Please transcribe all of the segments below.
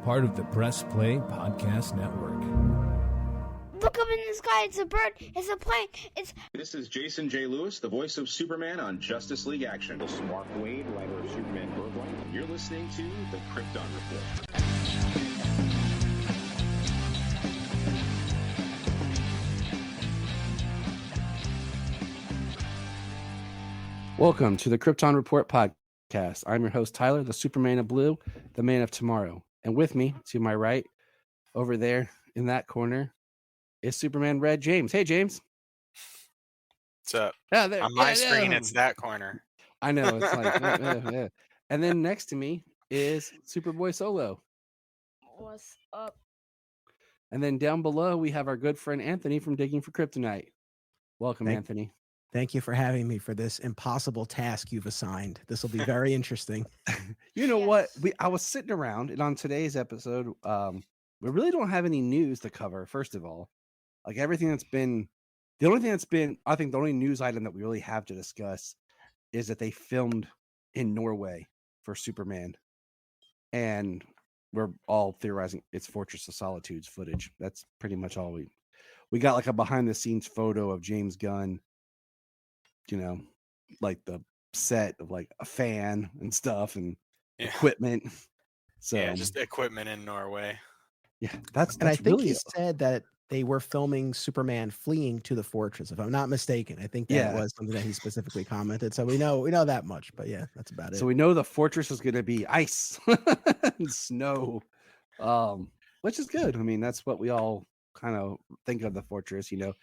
part of the Press Play Podcast Network. Look up in the sky, it's a bird, it's a plane, This is Jason J. Lewis, the voice of Superman on Justice League Action. This is Mark Wade, writer of Superman Birthright. You're listening to The Krypton Report. Welcome to the Krypton Report podcast. I'm your host, Tyler, the Superman of Blue, the man of tomorrow. And with me, to my right, over there in that corner, is Superman Red James. Hey, James. What's up? There, On my screen, it's that corner. I know. It's like, yeah. And then next to me is Superboy Solo. What's up? And then down below, we have our good friend Anthony from Digging for Kryptonite. Welcome, Anthony. Thank you for having me for this impossible task you've assigned. This will be very interesting. You know what? I was sitting around, and on today's episode, we really don't have any news to cover, first of all. Like everything that's been, the only thing that's been, I think the only news item that we really have to discuss is that they filmed in Norway for Superman. And we're all theorizing it's Fortress of Solitude's footage. That's pretty much all we got, like a behind the scenes photo of James Gunn, you know, like the set of like a fan and stuff and equipment. So yeah, just equipment in Norway. Yeah, that's and I think really he said that they were filming Superman fleeing to the fortress, if I'm not mistaken. I think that was something that he specifically commented. So we know that much, but yeah, that's about it. So we know the fortress is going to be ice and snow, which is good. I mean, that's what we all kind of think of the fortress. You know,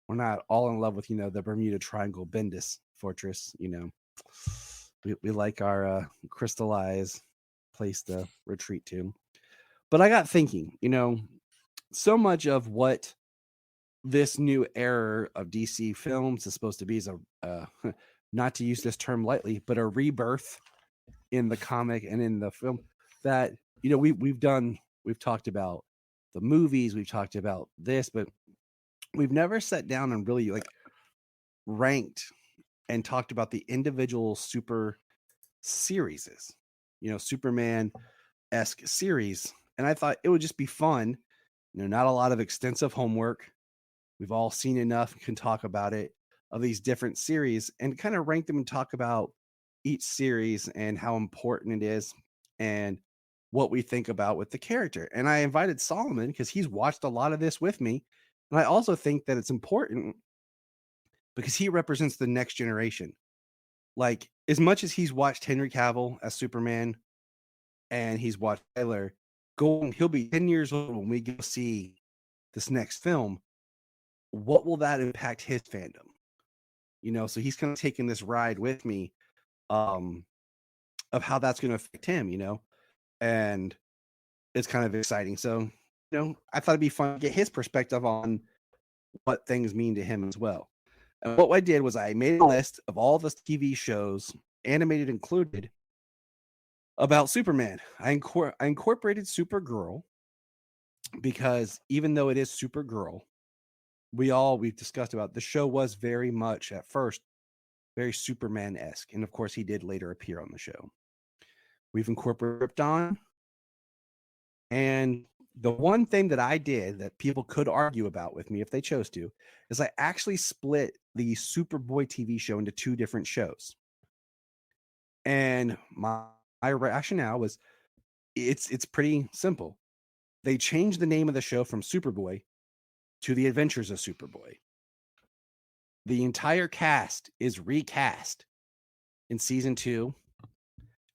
we're not all in love with, you know, the Bermuda Triangle Bendis fortress. You know, we like our crystallized place to retreat to. But I got thinking, you know, so much of what this new era of DC films is supposed to be is a, not to use this term lightly, but a rebirth in the comic and in the film that, you know, we've talked about the movies, we've talked about this, but we've never sat down and really like ranked and talked about the individual super series, you know, Superman-esque series. And I thought it would just be fun. You know, not a lot of extensive homework. We've all seen enough, can talk about it, of these different series and kind of rank them and talk about each series and how important it is and what we think about with the character. And I invited Solomon because he's watched a lot of this with me. And I also think that it's important because he represents the next generation. Like, as much as he's watched Henry Cavill as Superman and he's watched Tyler, he'll be 10 years old when we go see this next film. What will that impact his fandom? You know, so he's kind of taking this ride with me of how that's going to affect him, you know, and it's kind of exciting. So, you know, I thought it'd be fun to get his perspective on what things mean to him as well. And what I did was I made a list of all the TV shows, animated included, about Superman. I incorporated Supergirl because even though it is Supergirl, we've discussed about the show was very much at first very Superman-esque, and of course he did later appear on the show. We've incorporated Krypton, and the one thing that I did that people could argue about with me if they chose to is I actually split the Superboy TV show into two different shows. And my rationale was it's pretty simple. They changed the name of the show from Superboy to The Adventures of Superboy. The entire cast is recast in season 2,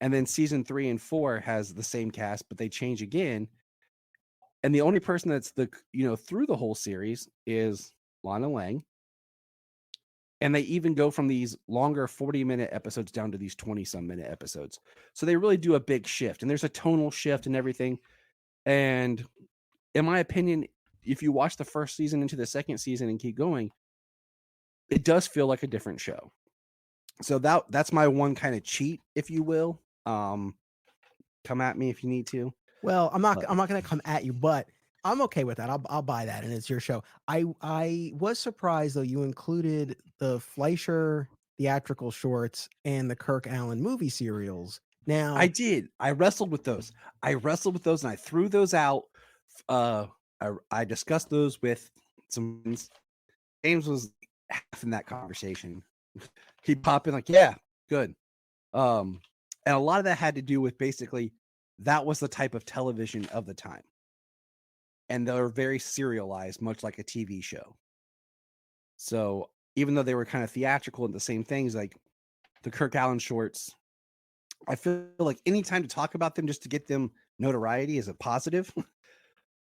and then season 3 and 4 has the same cast, but they change again. And the only person that's through the whole series is Lana Lang. And they even go from these longer 40-minute episodes down to these 20-some-minute episodes. So they really do a big shift. And there's a tonal shift and everything. And in my opinion, if you watch the first season into the second season and keep going, it does feel like a different show. So that's my one kind of cheat, if you will. Come at me if you need to. Well, I'm not going to come at you, but I'm okay with that. I'll buy that, and it's your show. I was surprised though you included the Fleischer theatrical shorts and the Kirk Allen movie serials Now, I did. I wrestled with those. And I threw those out. I discussed those with some friends. James was half in that conversation. He'd pop in like, yeah, good. And a lot of that had to do with basically that was the type of television of the time. And they're very serialized, much like a TV show. So even though they were kind of theatrical and the same things, like the Kirk Allen shorts, I feel like any time to talk about them just to get them notoriety is a positive.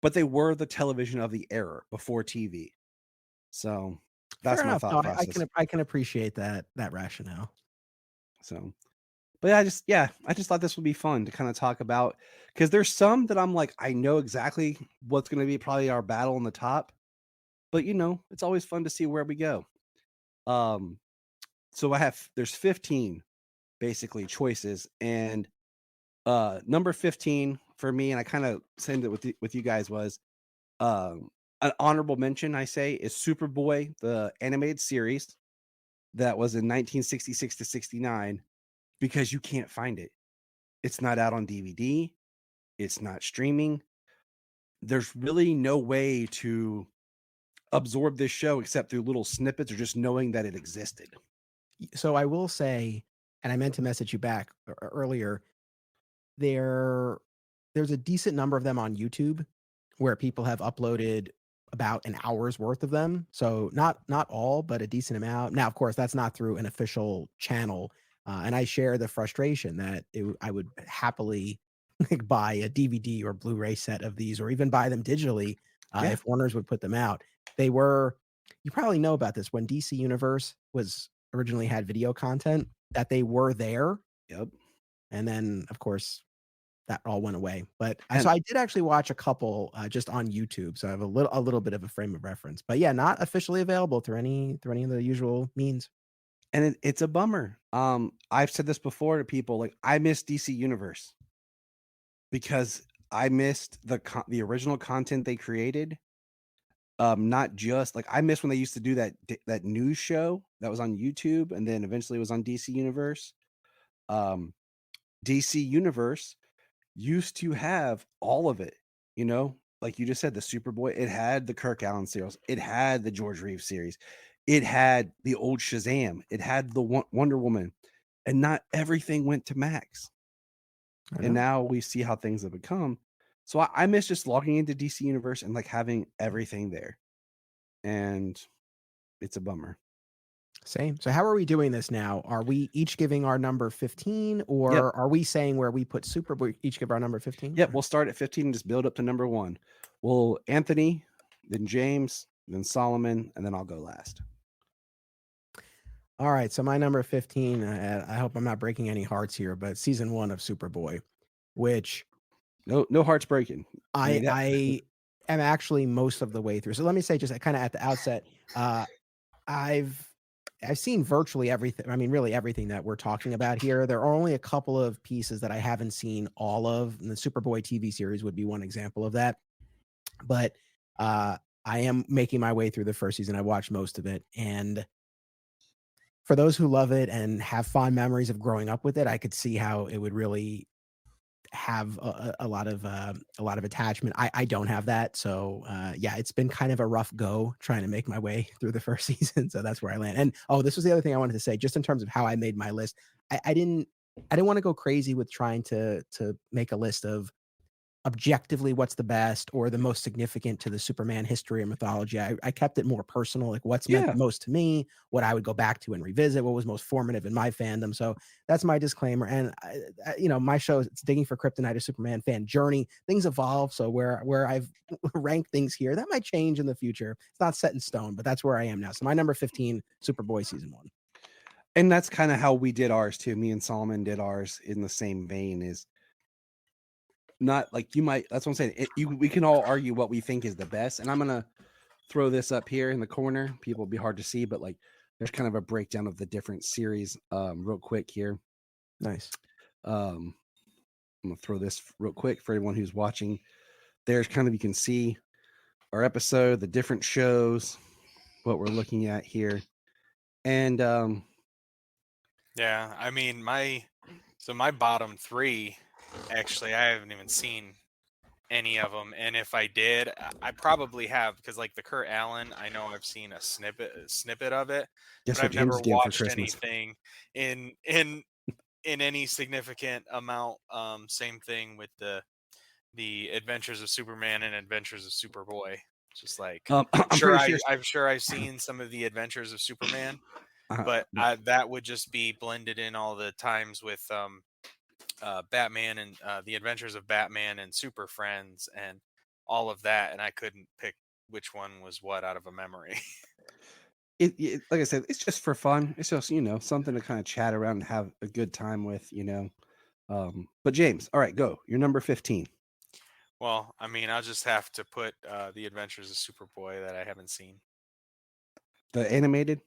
But they were the television of the era before TV. So that's fair my enough. thought No, process. I can appreciate that rationale. So, but I just thought this would be fun to kind of talk about, because there's some that I'm like, I know exactly what's going to be probably our battle on the top, but it's always fun to see where we go. So there's 15 basically choices, and number 15 for me, and I kind of said it with you guys, was an honorable mention, I say, is Superboy, the animated series that was in 1966 to 69, because you can't find it. It's not out on DVD. It's not streaming. There's really no way to absorb this show except through little snippets or just knowing that it existed. So I will say, and I meant to message you back earlier, there's a decent number of them on YouTube where people have uploaded about an hour's worth of them. So not all, but a decent amount. Now, of course, that's not through an official channel. And I share the frustration that I would happily buy a DVD or Blu-ray set of these, or even buy them digitally if Warner's would put them out. You probably know about this, when DC Universe originally had video content, that they were there. Yep. And then, of course, that all went away. But so I did actually watch a couple just on YouTube, so I have a little bit of a frame of reference. But yeah, not officially available through any of the usual means. And it's a bummer. I've said this before to people, like, I miss DC Universe because I missed the original content they created. Not just like, I miss when they used to do that news show that was on YouTube, and then eventually it was on DC Universe. DC Universe used to have all of it, like you just said, the Superboy. It had the Kirk Allen series. It had the George Reeves series. It had the old Shazam. It had the Wonder Woman, and not everything went to Max. And now we see how things have become. So I miss just logging into DC Universe and like having everything there. And it's a bummer. Same. So how are we doing this now? Are we each giving our number 15, or are we saying where we put Superboy, each give our number 15? Yep, we'll start at 15 and just build up to number 1. Well, Anthony, then James, then Solomon, and then I'll go last. All right, so my number 15, I hope I'm not breaking any hearts here, but season 1 of Superboy, which no hearts breaking. I am actually most of the way through. So let me say, just kind of at the outset, I've seen virtually everything. I mean, really everything that we're talking about here. There are only a couple of pieces that I haven't seen all of, and the Superboy TV series would be one example of that. But I am making my way through the first season. I watched most of it, and for those who love it and have fond memories of growing up with it, I could see how it would really have a lot of attachment. I don't have that, so yeah, it's been kind of a rough go trying to make my way through the first season. So that's where I land. And this was the other thing I wanted to say, just in terms of how I made my list. I didn't want to go crazy with trying to make a list of objectively what's the best or the most significant to the Superman history or mythology. I kept it more personal, like what's meant the most to me, what I would go back to and revisit, what was most formative in my fandom. So that's my disclaimer. And my show, it's Digging for Kryptonite, a Superman fan journey. Things evolve, so where I've ranked things here, that might change in the future. It's not set in stone, but that's where I am now. So my number 15, Superboy season 1. And that's kind of how we did ours too. Me and Solomon did ours in the same vein. Is not like you might. That's what I'm saying. We can all argue what we think is the best. And I'm gonna throw this up here in the corner. People will be hard to see, but like there's kind of a breakdown of the different series real quick here. Nice. I'm gonna throw this real quick for everyone who's watching. There's kind of, you can see our episode, the different shows, what we're looking at here, and yeah, I mean, my So my bottom 3, actually, I haven't even seen any of them, and if I did, I probably have, because like the Kurt Allen, I know I've seen a snippet of it, Guess but what I've never James is getting for watched Christmas? anything in any significant amount. Same thing with the Adventures of Superman and Adventures of Superboy. Just like I'm pretty sure. I'm sure I've seen some of the Adventures of Superman, but Yeah. that would just be blended in all the times with Batman and the Adventures of Batman and Super Friends and all of that, and I couldn't pick which one was what out of a memory. It like I said, it's just for fun. It's just something to kind of chat around and have a good time with. But James, all right, go. You're number 15. Well, I mean, I'll just have to put the Adventures of Superboy that I haven't seen. The animated.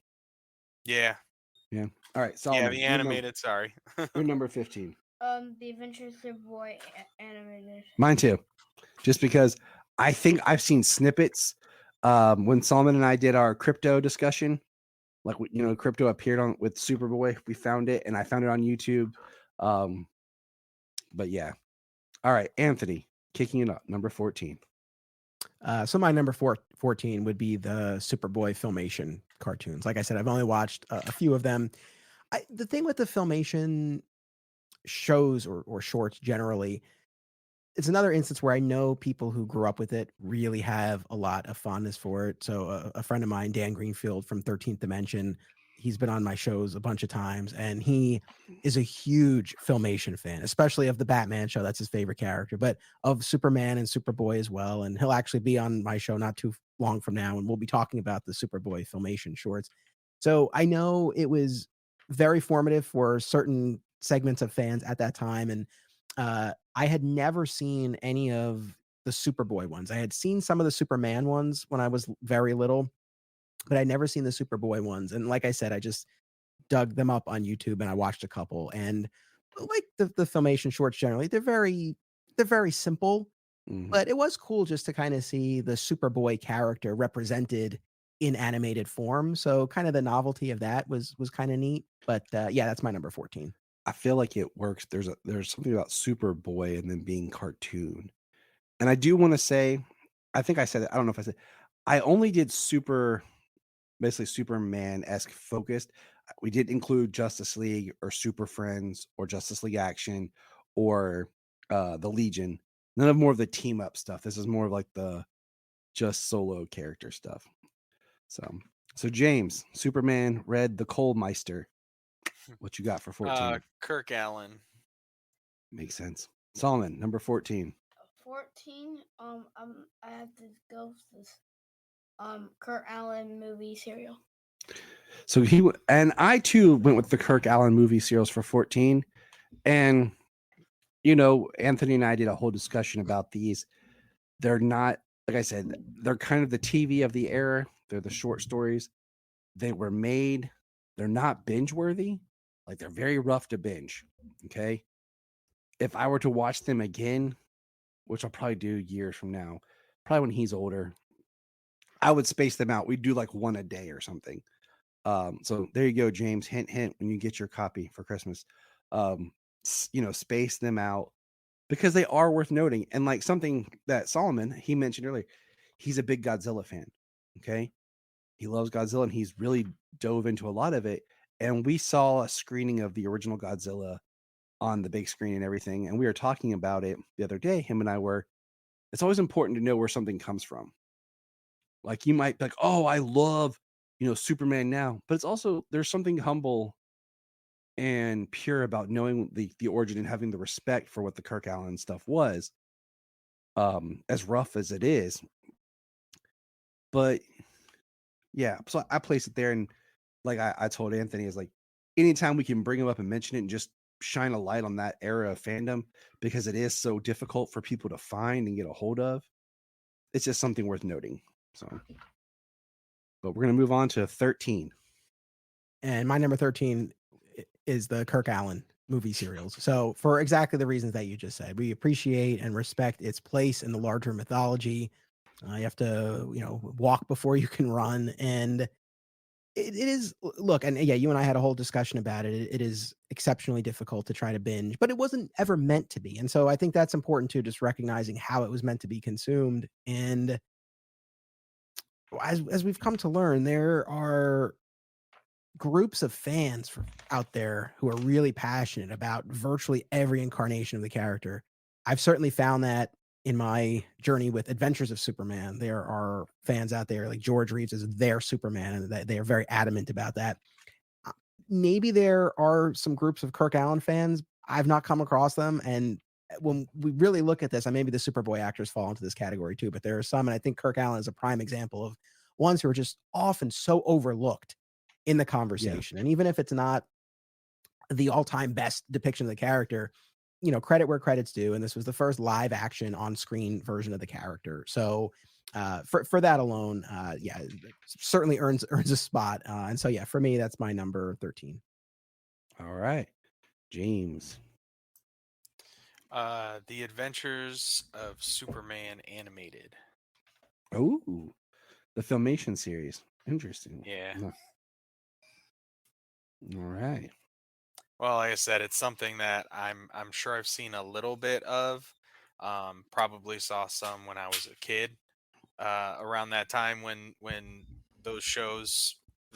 Yeah. All right, Solomon. Yeah, the animated. Sorry. You're number 15. The Adventures of Superboy animated. Mine too. Just because I think I've seen snippets. When Solomon and I did our crypto discussion, like crypto appeared on with Superboy. We found it, and I found it on YouTube. But yeah. All right, Anthony, kicking it up, number 14. So my number 14 would be the Superboy Filmation cartoons. Like I said, I've only watched a few of them. The thing with the Filmation shows or shorts generally, it's another instance where I know people who grew up with it really have a lot of fondness for it. So a friend of mine, Dan Greenfield from 13th Dimension, he's been on my shows a bunch of times, and he is a huge Filmation fan, especially of the Batman show. That's his favorite character, but of Superman and Superboy as well. And he'll actually be on my show not too long from now, and we'll be talking about the Superboy Filmation shorts. So I know it was very formative for certain segments of fans at that time. And I had never seen any of the Superboy ones. I had seen some of the Superman ones when I was very little, but I'd never seen the Superboy ones. And like I said, I just dug them up on YouTube and I watched a couple. And like the Filmation shorts generally, they're very simple, but it was cool just to kind of see the Superboy character represented in animated form. So kind of the novelty of that was kind of neat. But yeah, that's my number 14. I feel like it works. There's something about Superboy and then being cartoon. And I do want to say, I think I said it. I don't know if I said, I only did basically Superman-esque focused. We didn't include Justice League or Super Friends or Justice League Action or the Legion. None of more of the team up stuff. This is more of like the just solo character stuff. So James, Superman, Red the Coal Meister. What you got for 14? Kirk Allen. Makes sense. Solomon, number 14. 14. I have to go with this. Kurt Allen movie serial. So I too went with the Kirk Allen movie serials for 14. And Anthony and I did a whole discussion about these. They're not, like I said, they're kind of the TV of the era. They're the short stories. They were made. They're not binge worthy. Like they're very rough to binge. Okay. If I were to watch them again, which I'll probably do years from now, probably when he's older, I would space them out. We'd do like one a day or something. So there you go, James. Hint, hint, when you get your copy for Christmas, space them out because they are worth noting. And like something that Solomon, he mentioned earlier, he's a big Godzilla fan. Okay. He loves Godzilla and he's really dove into a lot of it. And we saw a screening of the original Godzilla on the big screen and everything. And we were talking about it the other day. Him and I were, it's always important to know where something comes from. Like you might be like, oh, I love, Superman now, but it's also, there's something humble and pure about knowing the origin and having the respect for what the Kirk Allen stuff was, as rough as it is. But yeah, so I place it there. And like I told Anthony, is like, anytime we can bring him up and mention it and just shine a light on that era of fandom, because it is so difficult for people to find and get a hold of. It's just something worth noting. So, but we're going to move on to 13. And my number 13 is the Kirk Allen movie serials. So for exactly the reasons that you just said, we appreciate and respect its place in the larger mythology. You have to, walk before you can run. And it is look, and yeah, you and I had a whole discussion about it. It is exceptionally difficult to try to binge, but it wasn't ever meant to be. And so I think that's important too, just recognizing how it was meant to be consumed. And as we've come to learn, there are groups of fans out there who are really passionate about virtually every incarnation of the character. I've certainly found that in my journey with Adventures of Superman. There are fans out there like George Reeves is their Superman, and they are very adamant about that. Maybe there are some groups of Kirk Alyn fans. I've not come across them. And when we really look at this, and maybe the Superboy actors fall into this category too, but there are some, and I think Kirk Alyn is a prime example of ones who are just often so overlooked in the conversation. And even if it's not the all-time best depiction of the character, credit where credit's due. And this was the first live action on-screen version of the character. So for that alone, certainly earns a spot. And so, yeah, for me, that's my number 13. All right. James. The Adventures of Superman animated. Oh, the Filmation series. Interesting. Yeah. All right. Well, like I said, it's something that I'm sure I've seen a little bit of. Probably saw some when I was a kid. Around that time when those shows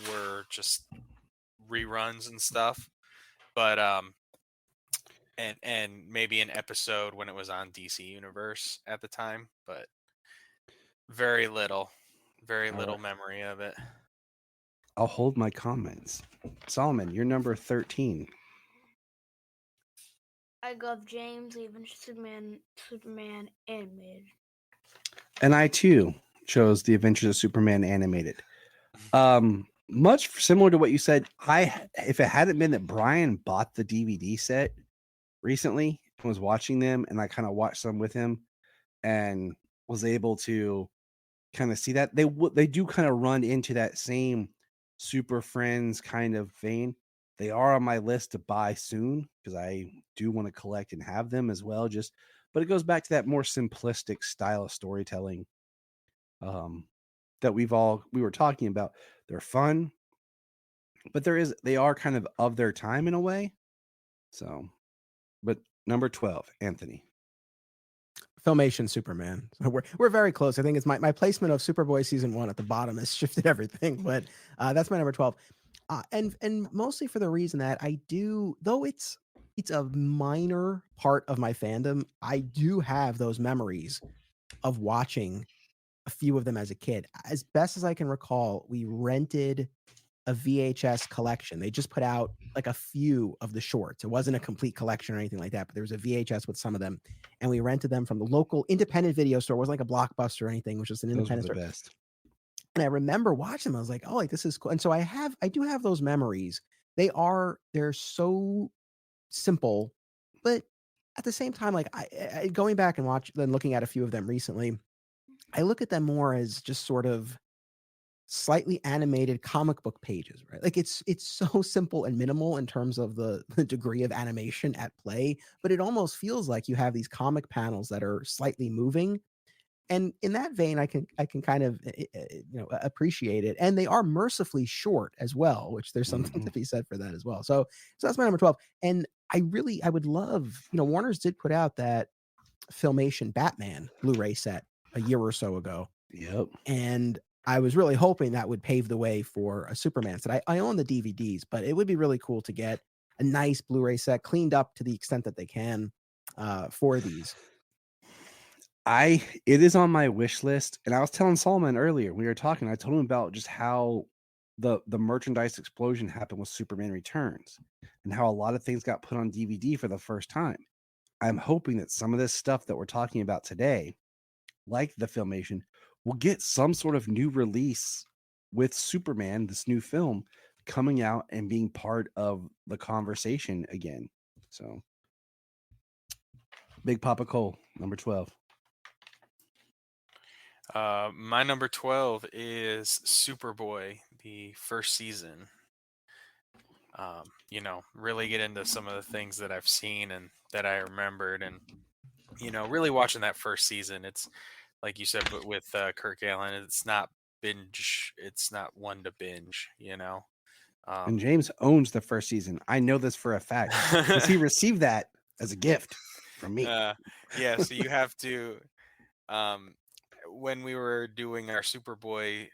were just reruns and stuff. But and maybe an episode when it was on DC Universe at the time, but very little memory of it. I'll hold my comments. Solomon, you're number 13. I go with James, even Superman animated. And I too chose the Adventures of Superman animated. Much similar to what you said. If it hadn't been that Brian bought the DVD set recently and was watching them, and I kind of watched some with him and was able to kind of see that they do kind of run into that same Super Friends kind of vein. They are on my list to buy soon because I do want to collect and have them as well. But it goes back to that more simplistic style of storytelling that we were talking about. They're fun, but they are kind of their time in a way. So, but number 12, Anthony. Filmation Superman. So we're very close. I think it's my placement of Superboy season 1 at the bottom has shifted everything, but that's my number 12. And mostly for the reason that I do, though it's a minor part of my fandom, I do have those memories of watching a few of them as a kid. As best as I can recall, we rented a VHS collection. They just put out like a few of the shorts. It wasn't a complete collection or anything like that, but there was a VHS with some of them, and we rented them from the local independent video store. It wasn't like a Blockbuster or anything, it was just an independent store. Best. And I remember watching them. I was like, oh, like this is cool. And so I do have those memories. They're so simple, but at the same time, like I going back and looking at a few of them recently, I look at them more as just sort of slightly animated comic book pages, right? Like it's so simple and minimal in terms of the degree of animation at play, but it almost feels like you have these comic panels that are slightly moving. And in that vein, I can kind of appreciate it. And they are mercifully short as well, which there's something to be said for that as well. So that's my number 12. And I would love, Warner's did put out that Filmation Batman Blu-ray set a year or so ago. Yep. And I was really hoping that would pave the way for a Superman set. I own the DVDs, but it would be really cool to get a nice Blu-ray set cleaned up to the extent that they can for these. It is on my wish list, and I was telling Solomon earlier, we were talking, I told him about just how the merchandise explosion happened with Superman Returns and how a lot of things got put on DVD for the first time. I'm hoping that some of this stuff that we're talking about today, like the Filmation, will get some sort of new release with Superman, this new film, coming out and being part of the conversation again. So, Big Papa Cole, number 12. My number 12 is Superboy, the first season. Really get into some of the things that I've seen and that I remembered, and really watching that first season. It's like you said, but with Kirk Alyn, it's not binge. It's not one to binge, you know. And James owns the first season. I know this for a fact because he received that as a gift from me. Yeah, so you have to. When we were doing our Superboy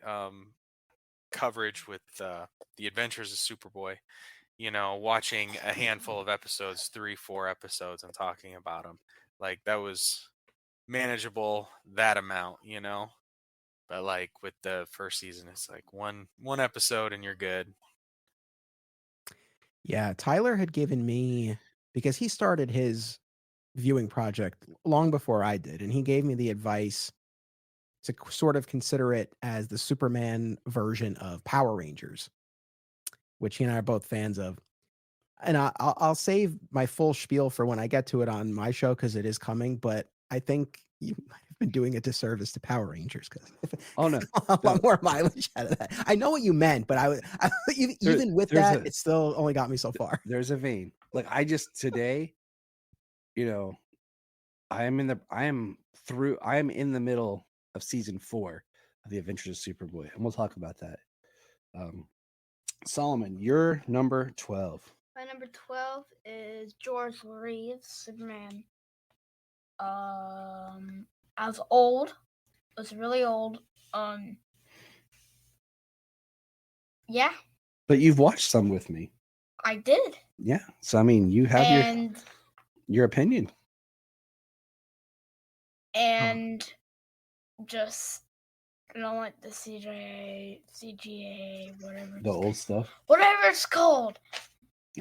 coverage with the Adventures of Superboy, you know, watching a handful of episodes, 3-4 episodes, and talking about them, like that was manageable, that amount, you know. But like with the first season, it's like one episode and you're good. Yeah, Tyler had given me, because he started his viewing project long before I did, and he gave me the advice to sort of consider it as the Superman version of Power Rangers, which he and I are both fans of. And I'll save my full spiel for when I get to it on my show because it is coming. But I think you might have been doing a disservice to Power Rangers because Oh, no, a no. lot more mileage out of that. I know what you meant, but even with there's that, a- it still only got me so far. There's a vein. Like I just today, you know, I am in the middle of season 4 of the Adventures of Superboy, and we'll talk about that. Solomon, you're number 12. My number 12 is George Reeves, Superman. I was old. I was really old. Yeah, But you've watched some with me. I did. Yeah. So I mean, you have And your opinion. just I don't like the CGA, whatever. The old stuff. Whatever it's called.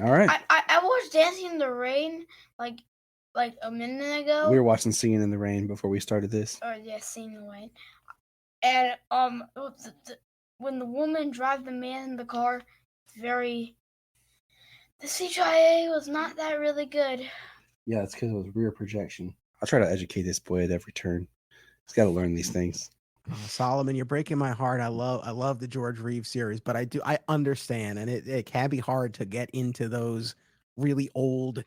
All right. I watched Dancing in the Rain like a minute ago. We were watching Singing in the Rain before we started this. Or yeah, Singing in the Rain. And when the woman drives the man in the car, the CGI was not that really good. Yeah, it's because it was rear projection. I try to educate this boy at every turn. He's got to learn these things. Solomon, you're breaking my heart. I love the George Reeves series, but I understand, and it can be hard to get into those really old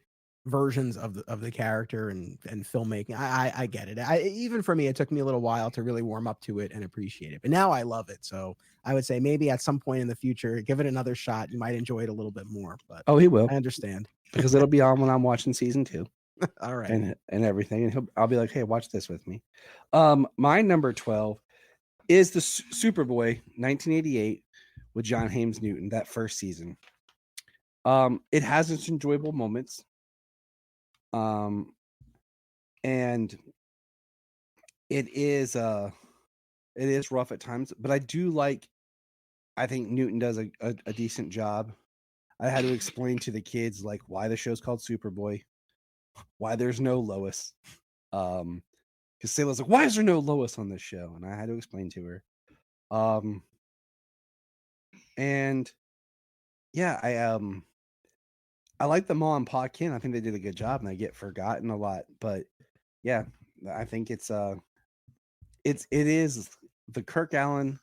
versions of the character and filmmaking. I get it. Even for me, it took me a little while to really warm up to it and appreciate it. But now I love it. So I would say maybe at some point in the future, give it another shot. You might enjoy it a little bit more. But Oh, he will. I understand. Because it'll be on when I'm watching season 2. All right. And everything. And I'll be like, hey, watch this with me. My number 12 is the Superboy 1988 with John Haymes Newton, that first season. It has its enjoyable moments. And it is rough at times, but I think Newton does a decent job. I had to explain to the kids like why the show's called Superboy, why there's no Lois. Because Sayla's like, why is there no Lois on this show? And I had to explain to her. And yeah, I like the Ma and Pa Kin. I think they did a good job, and they get forgotten a lot. But yeah, I think it is the Kirk Allen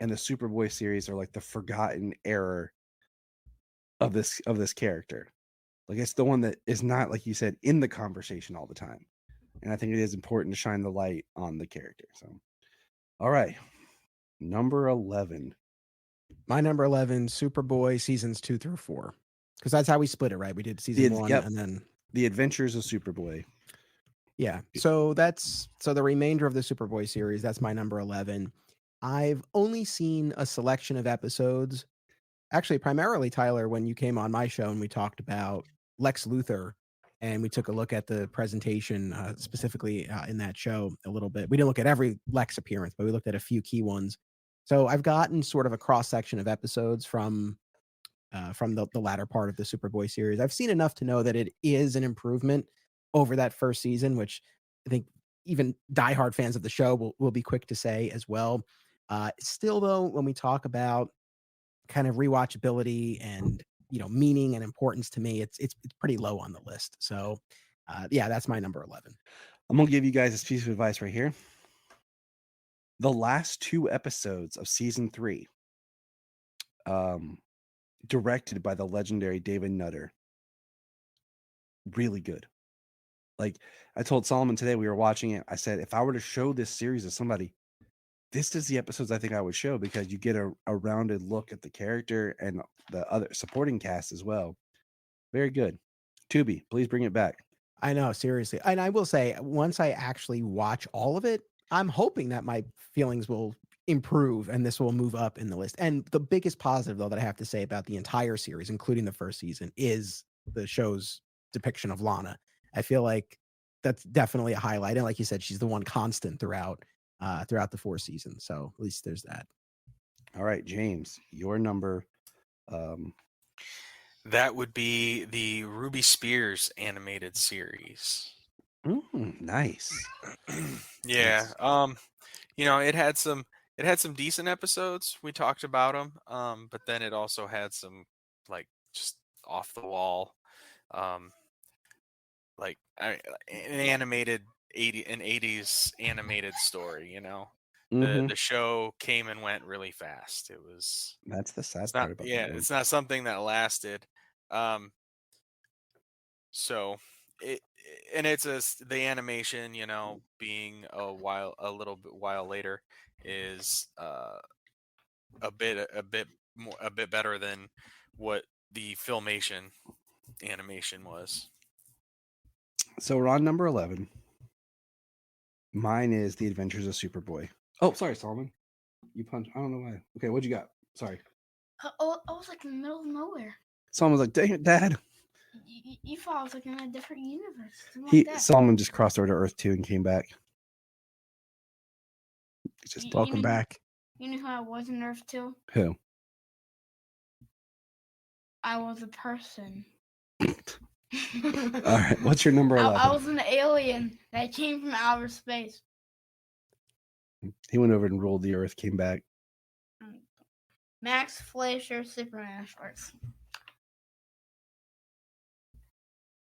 and the Superboy series are like the forgotten era of this character. Like it's the one that is not, like you said, in the conversation all the time. And I think it is important to shine the light on the character. So, all right, number 11. My number 11, Superboy seasons 2 through 4, because that's how we split it, right? We did season 1 and then The Adventures of Superboy. Yeah. So the remainder of the Superboy series, that's my number 11. I've only seen a selection of episodes. Actually, primarily, Tyler, when you came on my show and we talked about Lex Luthor and we took a look at the presentation specifically in that show a little bit. We didn't look at every Lex appearance, but we looked at a few key ones. So I've gotten sort of a cross section of episodes from the latter part of the Superboy series. I've seen enough to know that it is an improvement over that first season, which I think even diehard fans of the show will be quick to say as well. Still, though, when we talk about kind of rewatchability and meaning and importance to me, it's pretty low on the list. So yeah, that's my number 11. I'm gonna give you guys this piece of advice right here. The last 2 episodes of season 3, directed by the legendary David Nutter, really good. Like I told Solomon today, we were watching it. I said, if I were to show this series to somebody, this is the episodes I think I would show because you get a rounded look at the character and the other supporting cast as well. Very good. Tubi, please bring it back. I know, seriously. And I will say, once I actually watch all of it, I'm hoping that my feelings will improve and this will move up in the list. And the biggest positive, though, that I have to say about the entire series, including the first season, is the show's depiction of Lana. I feel like that's definitely a highlight. And like you said, she's the one constant throughout the 4 seasons. So at least there's that. All right, James, your number. That would be the Ruby Spears animated series. Nice. Yeah. It had some decent episodes. We talked about them. But then it also had some like just off the wall, an animated 80s animated story. The show came and went really fast. It was. That's the sad It's part not. about Yeah, that. it's not something that lasted. So the animation, being a little while later is a bit better than what the Filmation animation was. So we're on number 11. Mine is The Adventures of Superboy. Oh, sorry, Solomon. You punched. I don't know why. Okay, what'd you got? Sorry. I was like in the middle of nowhere. Solomon was like, dang it, Dad. You thought I was like in a different universe. Like that. Solomon just crossed over to Earth 2 and came back. Just Welcome back. You knew who I was in Earth 2? Who? I was a person. All right, what's your number 11? I was an alien that came from outer space. He went over and ruled the Earth, came back. Max Fleischer, Superman shorts.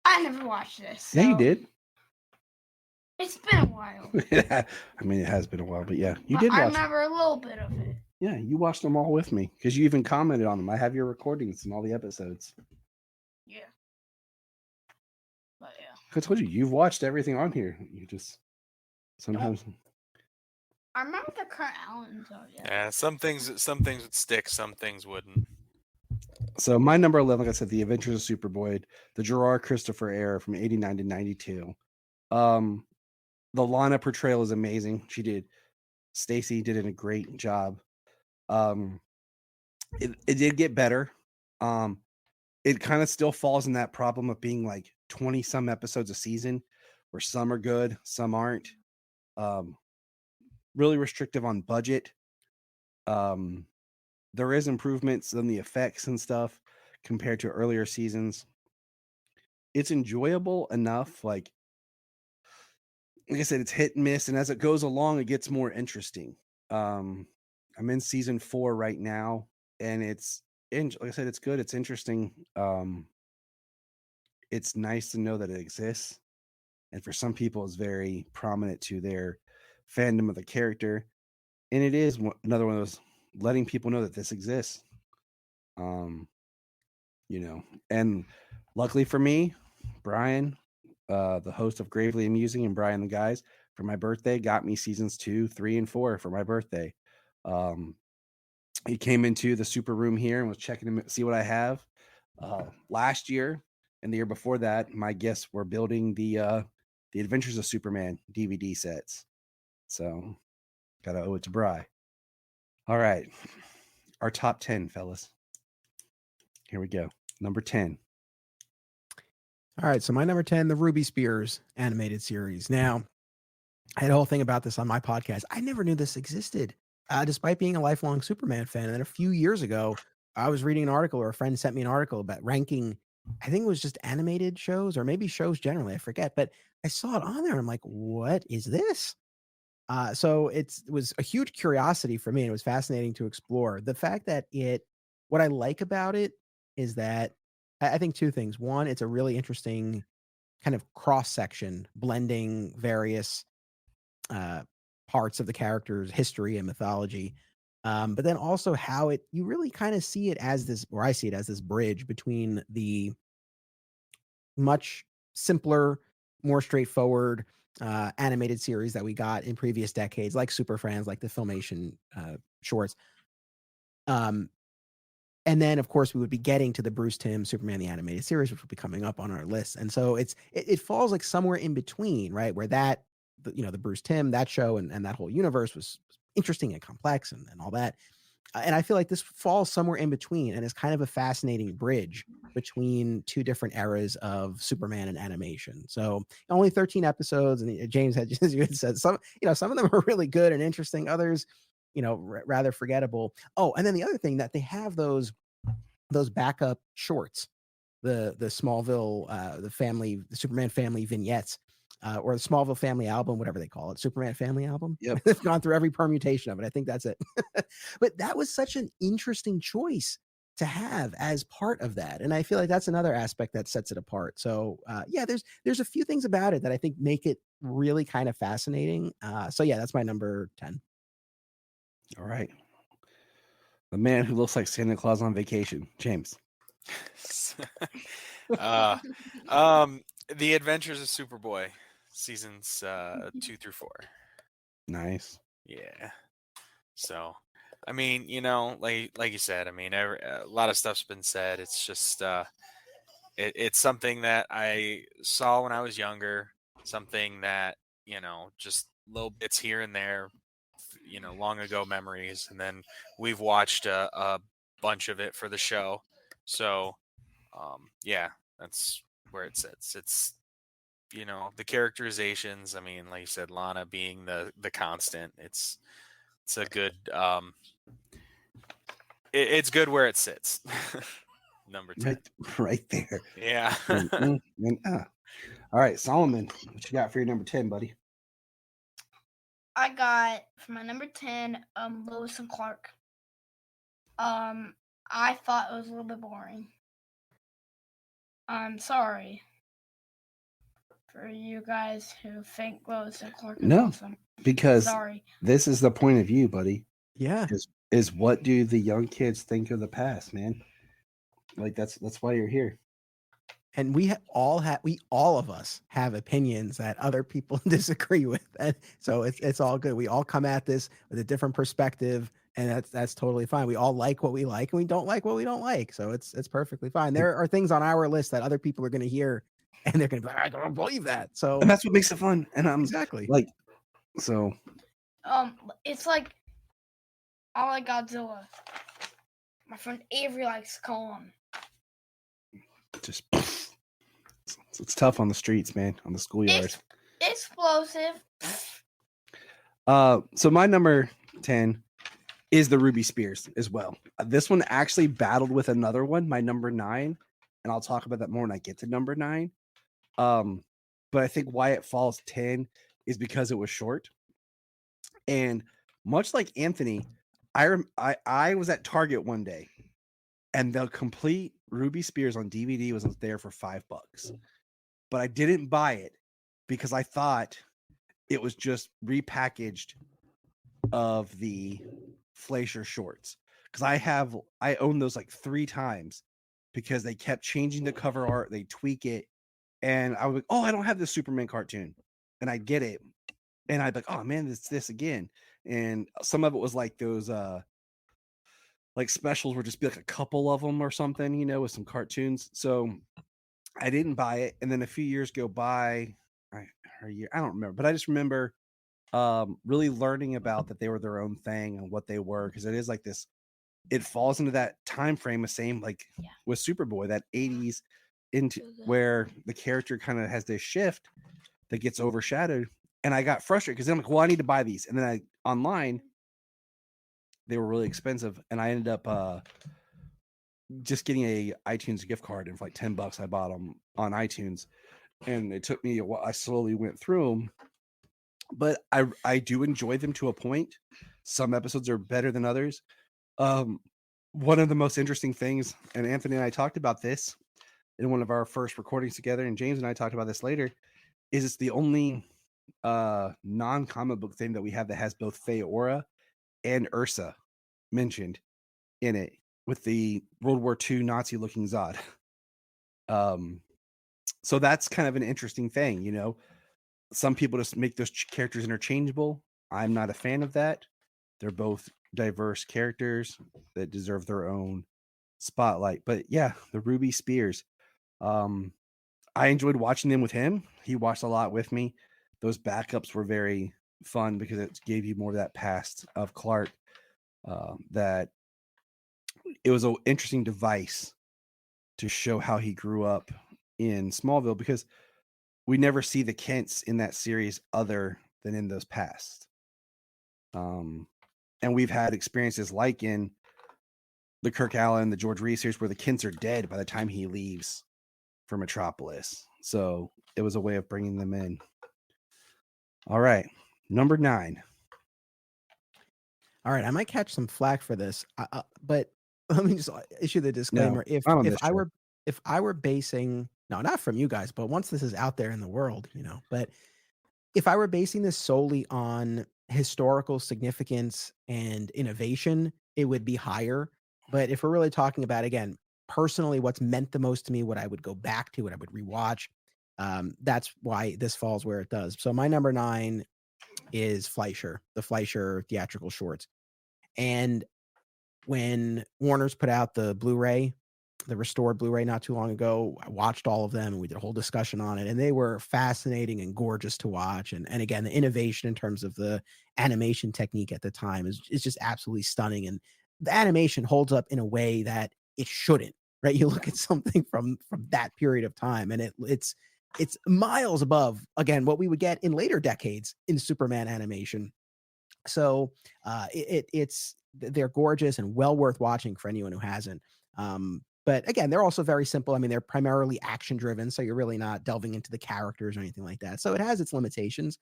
I never watched this. Yeah, you so did. It's been a while. I mean, it has been a while, but yeah, you But did I watch. remember a little bit of it. Yeah, you watched them all with me because you even commented on them. I have your recordings and all the episodes. Yeah. But yeah. I told you, you've watched everything on here. You just sometimes. I remember the Kurt Allen though. Yeah. Yeah, some things would stick, some things wouldn't. So my number 11, like I said, The Adventures of Superboy, the Gerard Christopher era from 89 to 92. The Lana portrayal is amazing. Stacy did a great job. It did get better. It kind of still falls in that problem of being like 20 some episodes a season where some are good, some aren't. Really restrictive on budget. There is improvements in the effects and stuff compared to earlier seasons. It's enjoyable enough. Like I said, it's hit and miss, and as it goes along, it gets more interesting. I'm in season 4 right now, and like I said, it's good. It's interesting. It's nice to know that it exists, and for some people, it's very prominent to their fandom of the character, and it is another one of those letting people know that this exists. And luckily for me, Brian, the host of Gravely Amusing, and Brian the Guys, for my birthday, got me seasons 2, 3, and 4 for my birthday. He came into the super room here and was checking to see what I have. Last year and the year before that, my guests were building the Adventures of Superman DVD sets. So gotta owe it to Bri. All right. Our top 10, fellas. Here we go. Number 10. All right, so my number 10, the Ruby Spears animated series. Now, I had a whole thing about this on my podcast. I never knew this existed, despite being a lifelong Superman fan. And then a few years ago, I was reading an article, or a friend sent me an article about ranking, I think it was just animated shows, or maybe shows generally, I forget. But I saw it on there, and I'm like, what is this? So it was a huge curiosity for me, and it was fascinating to explore. The fact that what I like about it is that I think 2 things. One, it's a really interesting kind of cross section, blending various parts of the character's history and mythology. But then also how you really kind of see it as this, or I see it as this bridge between the much simpler, more straightforward animated series that we got in previous decades, like Super Friends, like the Filmation shorts. And then, of course, we would be getting to the Bruce Timm Superman the Animated Series, which will be coming up on our list. And so it falls like somewhere in between, right? Where the Bruce Timm, that show and that whole universe was interesting and complex and all that. And I feel like this falls somewhere in between and is kind of a fascinating bridge between two different eras of Superman and animation. So only 13 episodes, and James had, as you had said, some of them are really good and interesting. Others, rather forgettable. Oh, and then the other thing that they have those backup shorts, the Smallville, the Superman family vignettes, or the Smallville family album, whatever they call it, Superman family album. Yep. They've gone through every permutation of it. I think that's it. But that was such an interesting choice to have as part of that. And I feel like that's another aspect that sets it apart. So there's a few things about it that I think make it really kind of fascinating. So that's my number 10. All right. The man who looks like Santa Claus on vacation, James. The Adventures of Superboy, seasons 2 through 4. Nice. Yeah. So, I mean, like you said, I mean, a lot of stuff's been said. It's just, it's something that I saw when I was younger, something that, just little bits here and there, long ago memories. And then we've watched a bunch of it for the show. So, that's where it sits. It's, the characterizations. I mean, like you said, Lana being the constant. It's a good. It's good where it sits. Number 10. Right there. Yeah. All right, Solomon, what you got for your number 10, buddy? I got for my number 10, Lois and Clark. I thought it was a little bit boring. I'm sorry for you guys who think Lois and Clark is awesome. Because Sorry. This is the point of view, buddy. Yeah. Is what do the young kids think of the past, man? Like that's why you're here. And we all of us have opinions that other people disagree with, and so it's all good. We all come at this with a different perspective, and that's totally fine. We all like what we like, and we don't like what we don't like. So it's perfectly fine. There are things on our list that other people are going to hear, and they're going to be like, I don't believe that. So And that's what makes it fun. And I'm exactly like, so. It's like I like Godzilla. My friend Avery likes to call him. Just it's tough on the streets, man, on the schoolyard. Explosive. So my number 10 is the Ruby Spears as well. This one actually battled with another one, my number 9, and I'll talk about that more when I get to number 9. But I think why it falls 10 is because it was short. And much like Anthony, I was at Target one day, and the complete Ruby Spears on DVD was there for $5. But I didn't buy it because I thought it was just repackaged of the Fleischer shorts. Because I own those like 3 times because they kept changing the cover art, they tweak it, and I was like, oh, I don't have this Superman cartoon. And I'd get it. And I'd be like, oh man, it's this again. And some of it was like those like specials would just be like a couple of them or something, with some cartoons. So I didn't buy it. And then a few years go by, or a year, I don't remember, but I just remember really learning about that they were their own thing and what they were, because it is like this, it falls into that time frame, the same like with Superboy, that 80s into where the character kind of has this shift that gets overshadowed. And I got frustrated because I'm like, well, I need to buy these. And then online, they were really expensive. And I ended up just getting a iTunes gift card. And for like $10, I bought them on iTunes. And it took me a while. I slowly went through them. But I do enjoy them to a point. Some episodes are better than others. One of the most interesting things, and Anthony and I talked about this in one of our first recordings together, and James and I talked about this later, is it's the only non-comic book thing that we have that has both Feora and Ursa mentioned in it, with the World War II Nazi looking Zod. So that's kind of an interesting thing, some people just make those characters interchangeable. I'm not a fan of that. They're both diverse characters that deserve their own spotlight. But yeah, the Ruby Spears. I enjoyed watching them with him. He watched a lot with me. Those backups were very fun because it gave you more of that past of Clark. That it was an interesting device to show how he grew up in Smallville, because we never see the Kents in that series other than in those past. And we've had experiences like in the Kirk Allen, the George Reeves series, where the Kents are dead by the time he leaves for Metropolis. So it was a way of bringing them in. All right, number 9. All right, I might catch some flack for this, but let me just issue the disclaimer. not on this If I were basing, no, not from you guys, but once this is out there in the world, but if I were basing this solely on historical significance and innovation, it would be higher. But if we're really talking about, again, personally, what's meant the most to me, what I would go back to, what I would rewatch, that's why this falls where it does. So my number 9 is Fleischer, the Fleischer theatrical shorts. And when Warner's put out the Blu-ray, the restored Blu-ray not too long ago, I watched all of them and we did a whole discussion on it, and they were fascinating and gorgeous to watch. And again, the innovation in terms of the animation technique at the time is just absolutely stunning. And the animation holds up in a way that it shouldn't, right? You look at something from that period of time and it's miles above, again, what we would get in later decades in Superman animation. So they're gorgeous and well worth watching for anyone who hasn't. But again, they're also very simple. I mean, they're primarily action driven, so you're really not delving into the characters or anything like that. So it has its limitations.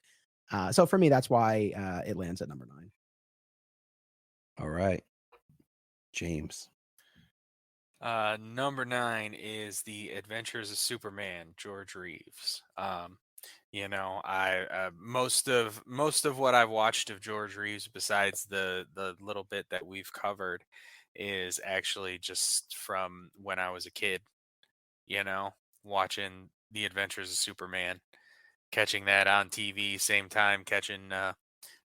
So for me, that's why it lands at number 9. All right, James. Number 9 is The Adventures of Superman, George Reeves. I most of what I've watched of George Reeves, besides the little bit that we've covered, is actually just from when I was a kid. Watching The Adventures of Superman, catching that on TV, same time catching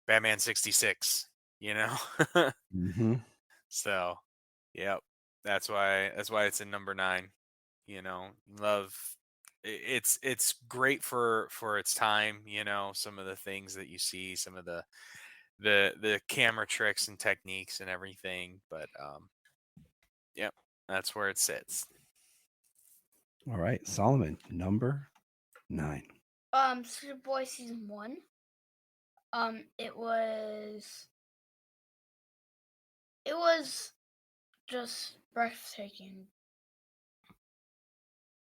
Batman 66. Mm-hmm. So, yep. That's why it's in number 9. Love it's great for its time. Some of the things that you see, some of the camera tricks and techniques and everything. But yep, that's where it sits. All right, Solomon, number 9. Superboy season 1. It was just breathtaking.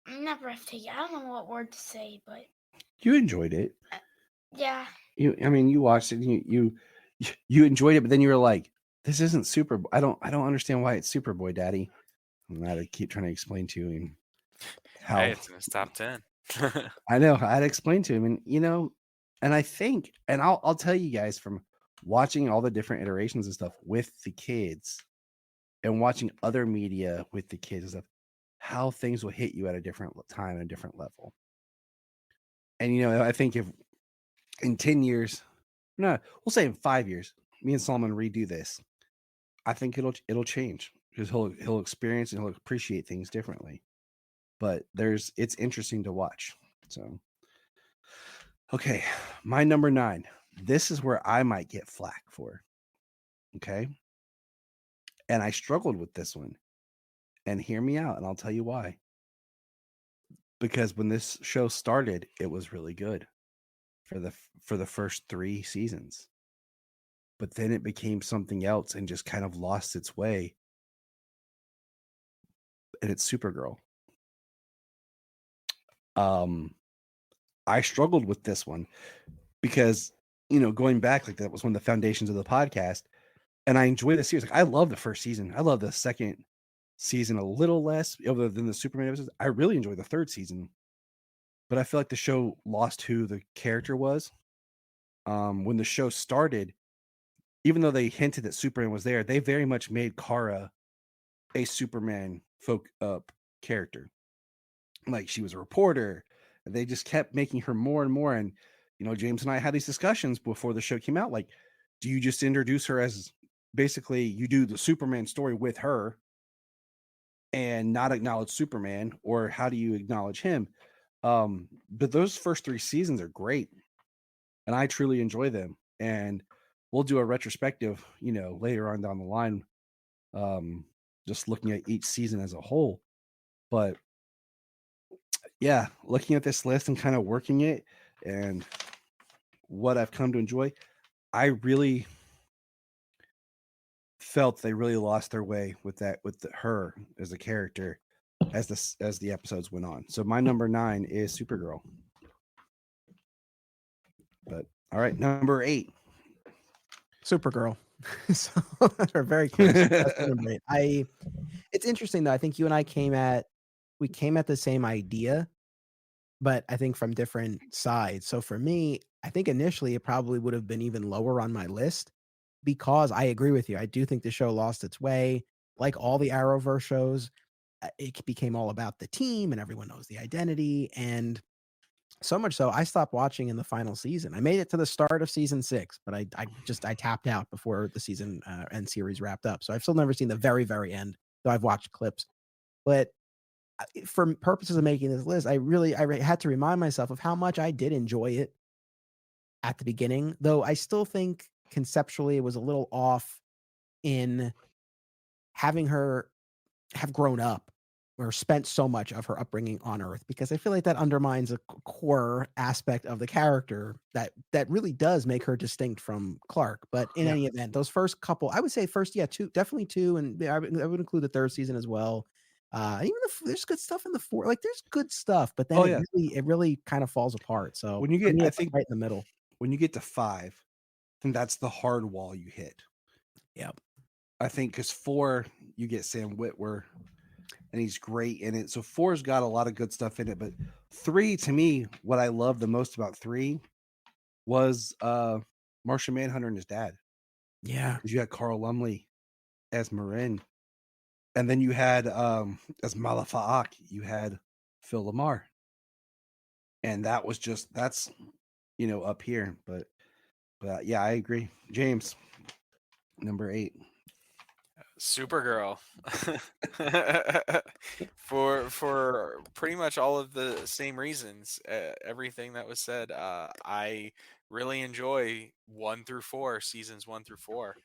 Not breathtaking. I don't know what word to say, but You enjoyed it. yeah. You watched it. And you enjoyed it, but then you were like, "This isn't Superboy. I don't understand why it's Superboy, Daddy." And I had to keep trying to explain to him how. Hey, it's in his top 10. I know. I had to explain to him, and I think, and I'll tell you guys, from watching all the different iterations and stuff with the kids, and watching other media with the kids and stuff, how things will hit you at a different time and a different level. And I think if in 10 years, no, we'll say in 5 years, me and Solomon redo this, I think it'll change, because he'll experience and he'll appreciate things differently. But it's interesting to watch. So, okay, my number 9. This is where I might get flack for. Okay. And I struggled with this one. And hear me out, and I'll tell you why. Because when this show started, it was really good for the first 3 seasons. But then it became something else and just kind of lost its way. And it's Supergirl. I struggled with this one because, going back, like, that was one of the foundations of the podcast, and I enjoy the series. Like, I love the first season. I love the second season a little less, other than the Superman episodes. I really enjoy the third season, but I feel like the show lost who the character was. When the show started, even though they hinted that Superman was there, they very much made Kara a Superman character. Like, she was a reporter. They just kept making her more and more, and James and I had these discussions before the show came out. Like, do you just introduce her as basically you do the Superman story with her and not acknowledge Superman, or how do you acknowledge him? But those first 3 seasons are great, and I truly enjoy them. And we'll do a retrospective, later on down the line, just looking at each season as a whole. But yeah, looking at this list and kind of working it and what I've come to enjoy, I really felt they really lost their way with her as a character as the episodes went on. So my number 9 is Supergirl. But all right, number 8. Supergirl. So they're very close. That's number 8. It's interesting though. I think you and I came at the same idea, but I think from different sides. So for me, I think initially it probably would have been even lower on my list because I agree with you. I do think the show lost its way. Like all the Arrowverse shows, it became all about the team and everyone knows the identity. And so much so, I stopped watching in the final season. I made it to the start of season 6, but I tapped out before the season end series wrapped up. So I've still never seen the very, very end, though I've watched clips. But for purposes of making this list, I had to remind myself of how much I did enjoy it at the beginning, though I still think conceptually it was a little off in having her have grown up or spent so much of her upbringing on Earth, because I feel like that undermines a core aspect of the character that really does make her distinct from Clark. But in any event, those first couple, I would say definitely 2, and I would include the 3rd season as well. Even there's good stuff in the 4, like there's good stuff, but then it really kind of falls apart. So when you get, I think right in the middle. When you get to 5, I think that's the hard wall you hit. Yep. I think because 4, you get Sam Witwer, and he's great in it. So 4's got a lot of good stuff in it. But 3, to me, what I love the most about 3 was Martian Manhunter and his dad. Yeah. You had Carl Lumley as Marin. And then you had as Malafa'ak, you had Phil Lamar. And that's up here. But yeah, I agree. James, number 8. Supergirl. for pretty much all of the same reasons, everything that was said. I really enjoy 1 through 4, seasons 1 through 4.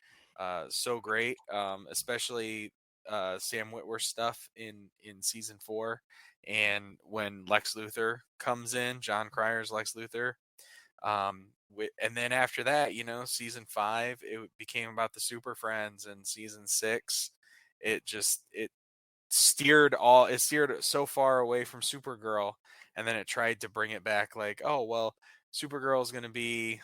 So great, especially Sam Witwer stuff in season 4, and when Lex Luthor comes in, John Cryer's Lex Luthor. And then after that, season 5, it became about the Super Friends, and season 6, it steered so far away from Supergirl, and then it tried to bring it back like, oh, well, Supergirl is going to be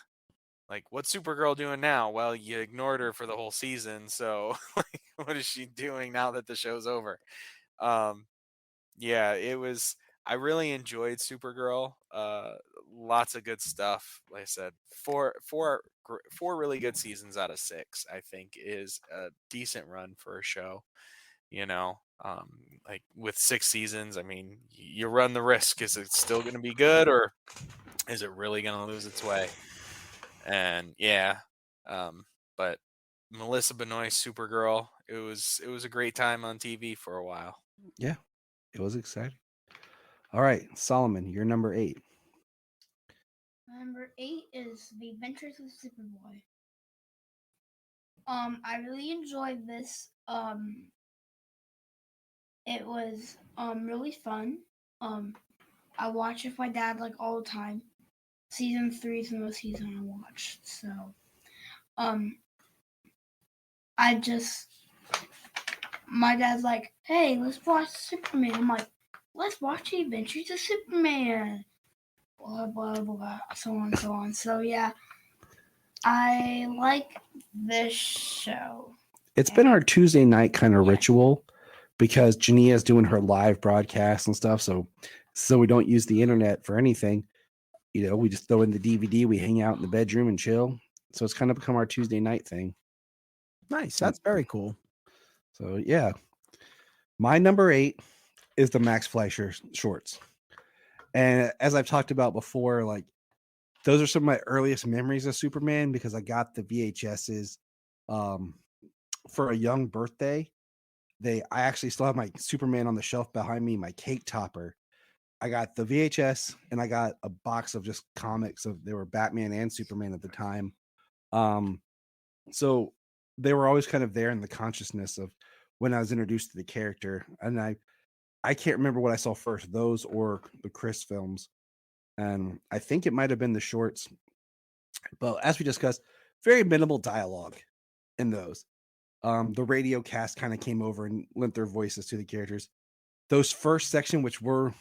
like, what's Supergirl doing now? Well, you ignored her for the whole season, so like, what is she doing now that the show's over? Yeah, I really enjoyed Supergirl. Lots of good stuff. Like I said, four really good seasons out of 6, I think, is a decent run for a show. Like with 6 seasons, I mean, you run the risk. Is it still going to be good, or is it really going to lose its way? And yeah, but Melissa Benoist, Supergirl, it was a great time on TV for a while. Yeah, it was exciting. All right, Solomon, you're number 8. Number 8 is The Adventures of Superboy. I really enjoyed this. It was really fun. I watch it with my dad like all the time. Season 3 is the most season I watched. So, my dad's like, hey, let's watch Superman. I'm like, let's watch The Adventures of Superman. Blah, blah, blah, so on, so on. So, yeah, I like this show. It's been our Tuesday night kind of ritual because Jania's doing her live broadcast and stuff. So we don't use the internet for anything. We just throw in the DVD, we hang out in the bedroom and chill. So it's kind of become our Tuesday night thing. Nice. That's very cool. So, yeah. My number 8 is the Max Fleischer shorts. And as I've talked about before, like those are some of my earliest memories of Superman because I got the VHSs for a young birthday. I actually still have my Superman on the shelf behind me, my cake topper. I got the VHS and I got a box of just comics of they were Batman and Superman at the time. So they were always kind of there in the consciousness of when I was introduced to the character. And I can't remember what I saw first, those or the Chris films. And I think it might have been the shorts. But as we discussed, very minimal dialogue in those. The radio cast kind of came over and lent their voices to the characters. Those first section, which were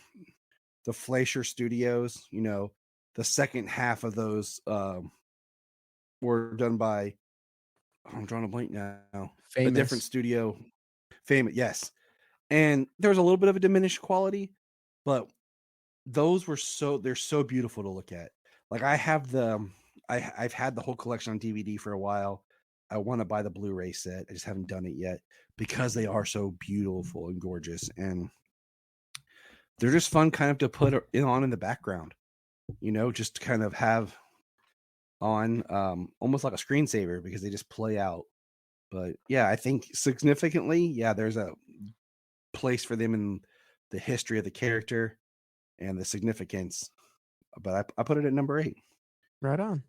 the Fleischer Studios, the second half of those were done by, I'm drawing a blank now, a different studio. Famous, yes. And there was a little bit of a diminished quality, but those were they're so beautiful to look at. Like I have I've had the whole collection on DVD for a while. I want to buy the Blu-ray set. I just haven't done it yet because they are so beautiful and gorgeous. And they're just fun kind of to put on in the background, just to kind of have on almost like a screensaver because they just play out. But yeah, I think significantly, there's a place for them in the history of the character and the significance. But I put it at number 8. Right on.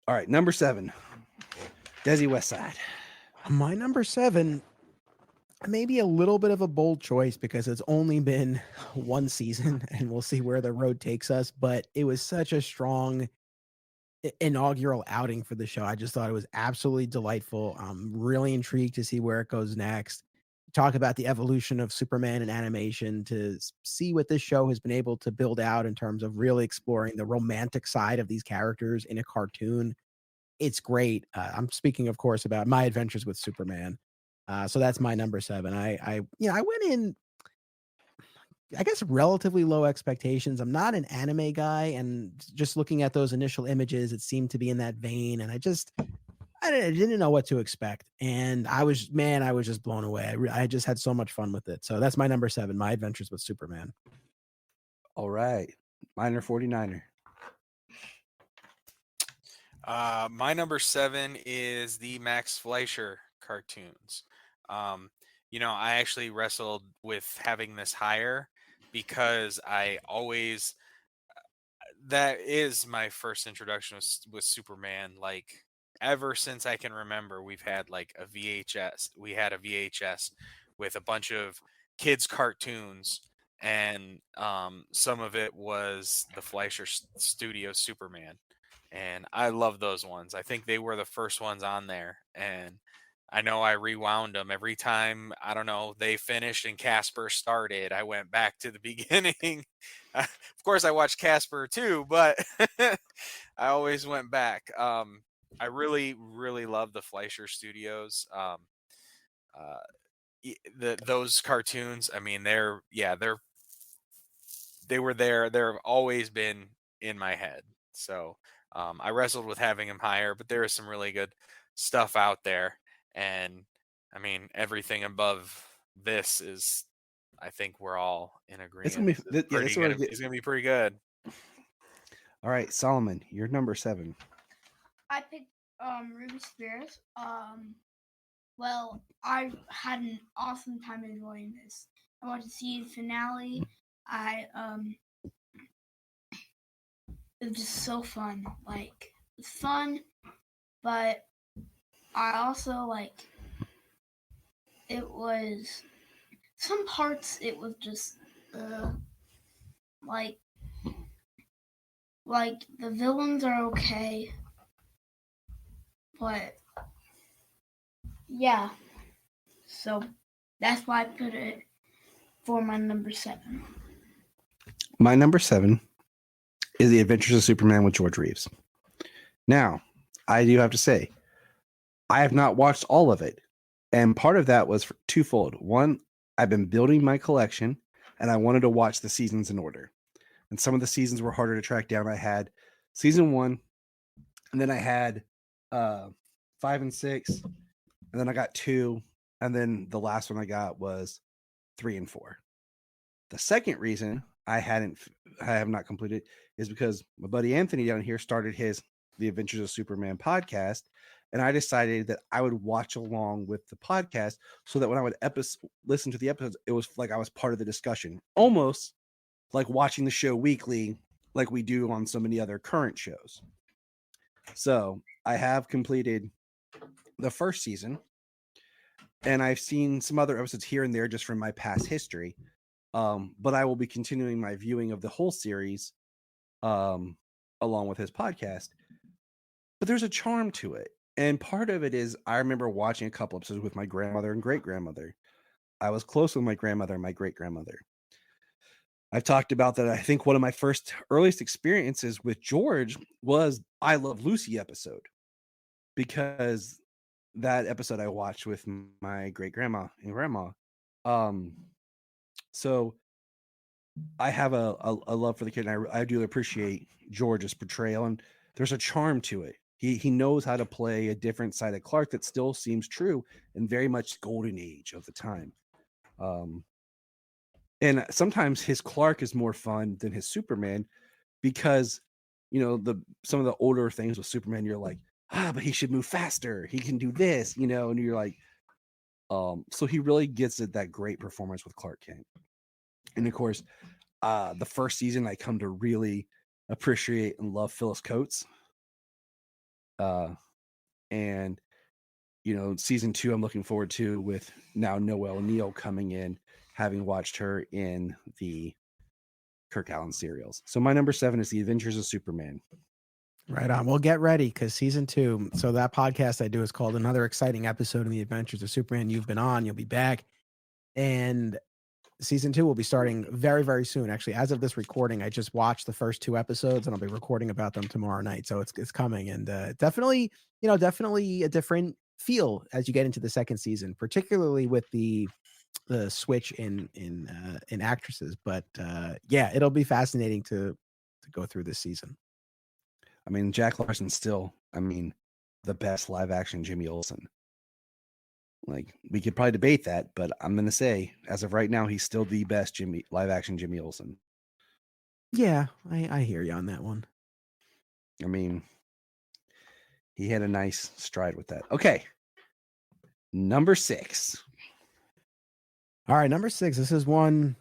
All right, number 7. Desi Westside. My number 7, maybe a little bit of a bold choice because it's only been one season and we'll see where the road takes us. But it was such a strong inaugural outing for the show. I just thought it was absolutely delightful. I'm really intrigued to see where it goes next. Talk about the evolution of Superman and animation to see what this show has been able to build out in terms of really exploring the romantic side of these characters in a cartoon. It's great. I'm speaking, of course, about My Adventures with Superman. So that's my number 7. I went in, I guess, relatively low expectations. I'm not an anime guy, and just looking at those initial images, it seemed to be in that vein. And I didn't know what to expect. And I was just blown away. I just had so much fun with it. So that's my number 7, My Adventures with Superman. All right. Minor 49er. My number 7 is the Max Fleischer cartoons. I actually wrestled with having this higher because that is my first introduction with Superman. Like ever since I can remember, we've had like a VHS. We had a VHS with a bunch of kids' cartoons, and some of it was the Fleischer Studio Superman. And I love those ones. I think they were the first ones on there. And I know I rewound them every time, I don't know, they finished and Casper started. I went back to the beginning. Of course, I watched Casper too, but I always went back. I really, really love the Fleischer Studios. Those cartoons, I mean, they were there. They've always been in my head. So I wrestled with having him higher, but there is some really good stuff out there. And I mean, everything above this is, I think we're all in agreement. It's going to be pretty good. All right, Solomon, you're number 7. I picked Ruby Spears. Well, I had an awesome time enjoying this. I watched the season finale. It was just so fun. Like, it's fun, but I also it was some parts. It was just like the villains are okay, but yeah. So that's why I put it for my number 7. My number 7 is The Adventures of Superman with George Reeves. Now, I do have to say, I have not watched all of it. And part of that was twofold. One, I've been building my collection and I wanted to watch the seasons in order. And some of the seasons were harder to track down. I had season 1, and then I had 5 and 6, and then I got 2, and then the last one I got was 3 and 4. The second reason I have not completed is because my buddy Anthony down here started the Adventures of Superman podcast, and I decided that I would watch along with the podcast so that when I would listen to the episodes, it was like I was part of the discussion, almost like watching the show weekly, like we do on so many other current shows. So I have completed the first season, and I've seen some other episodes here and there just from my past history. But I will be continuing my viewing of the whole series along with his podcast. But there's a charm to it. And part of it is I remember watching a couple episodes with my grandmother and great-grandmother. I was close with my grandmother and my great-grandmother. I've talked about that. I think one of my earliest experiences with George was I Love Lucy episode, because that episode I watched with my great-grandma and grandma. So I have a love for the kid, and I do appreciate George's portrayal, and there's a charm to it. He knows how to play a different side of Clark that still seems true and very much golden age of the time. And sometimes his Clark is more fun than his Superman, because some of the older things with Superman, you're like, but he should move faster. He can do this, and you're like, so he really gets that great performance with Clark Kent. And of course, the first season I come to really appreciate and love Phyllis Coates. And season 2 I'm looking forward to, with now Noelle Neal coming in, having watched her in the Kirk Allen serials. So my number 7 is The Adventures of Superman. Right on. Well, get ready, because season 2. So that podcast I do is called Another Exciting Episode in the Adventures of Superman. You've been on, you'll be back. And season 2 will be starting very, very soon. Actually, as of this recording, I just watched the first 2 episodes, and I'll be recording about them tomorrow night. So it's coming, and definitely a different feel as you get into the second season, particularly with the switch in actresses. But yeah, it'll be fascinating to go through this season. I mean, Jack Larson's still, the best live action Jimmy Olsen. Like, we could probably debate that, but I'm going to say, as of right now, he's still the best live action Jimmy Olsen. Yeah, I hear you on that one. I mean, he had a nice stride with that. Okay. Number 6. All right, number 6. This is one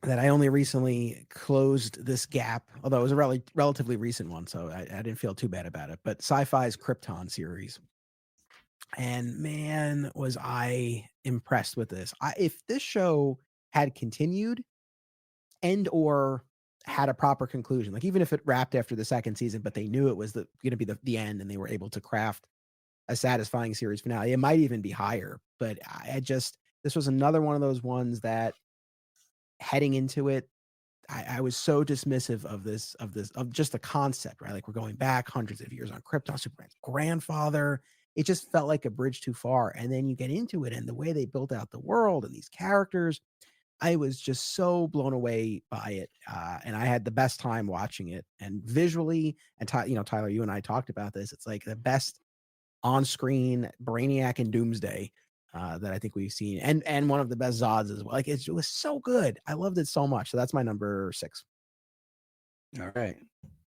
that I only recently closed this gap, although it was a relatively recent one, so I didn't feel too bad about it. But Sci-Fi's Krypton series. And man, was I impressed with this. If this show had continued and or had a proper conclusion, like even if it wrapped after the second season, but they knew it was going to be the end, and they were able to craft a satisfying series finale, it might even be higher. But this was another one of those ones that, heading into it, I was so dismissive of just the concept, right? Like, we're going back hundreds of years on Krypton, Superman's grandfather. It just felt like a bridge too far. And then you get into it, and the way they built out the world and these characters, I was just so blown away by it. And I had the best time watching it. And visually, and Tyler, you and I talked about this. It's like the best on-screen Brainiac and Doomsday that I think we've seen, and one of the best Zods as well. Like, it was so good. I loved it so much. So that's my number 6. All right.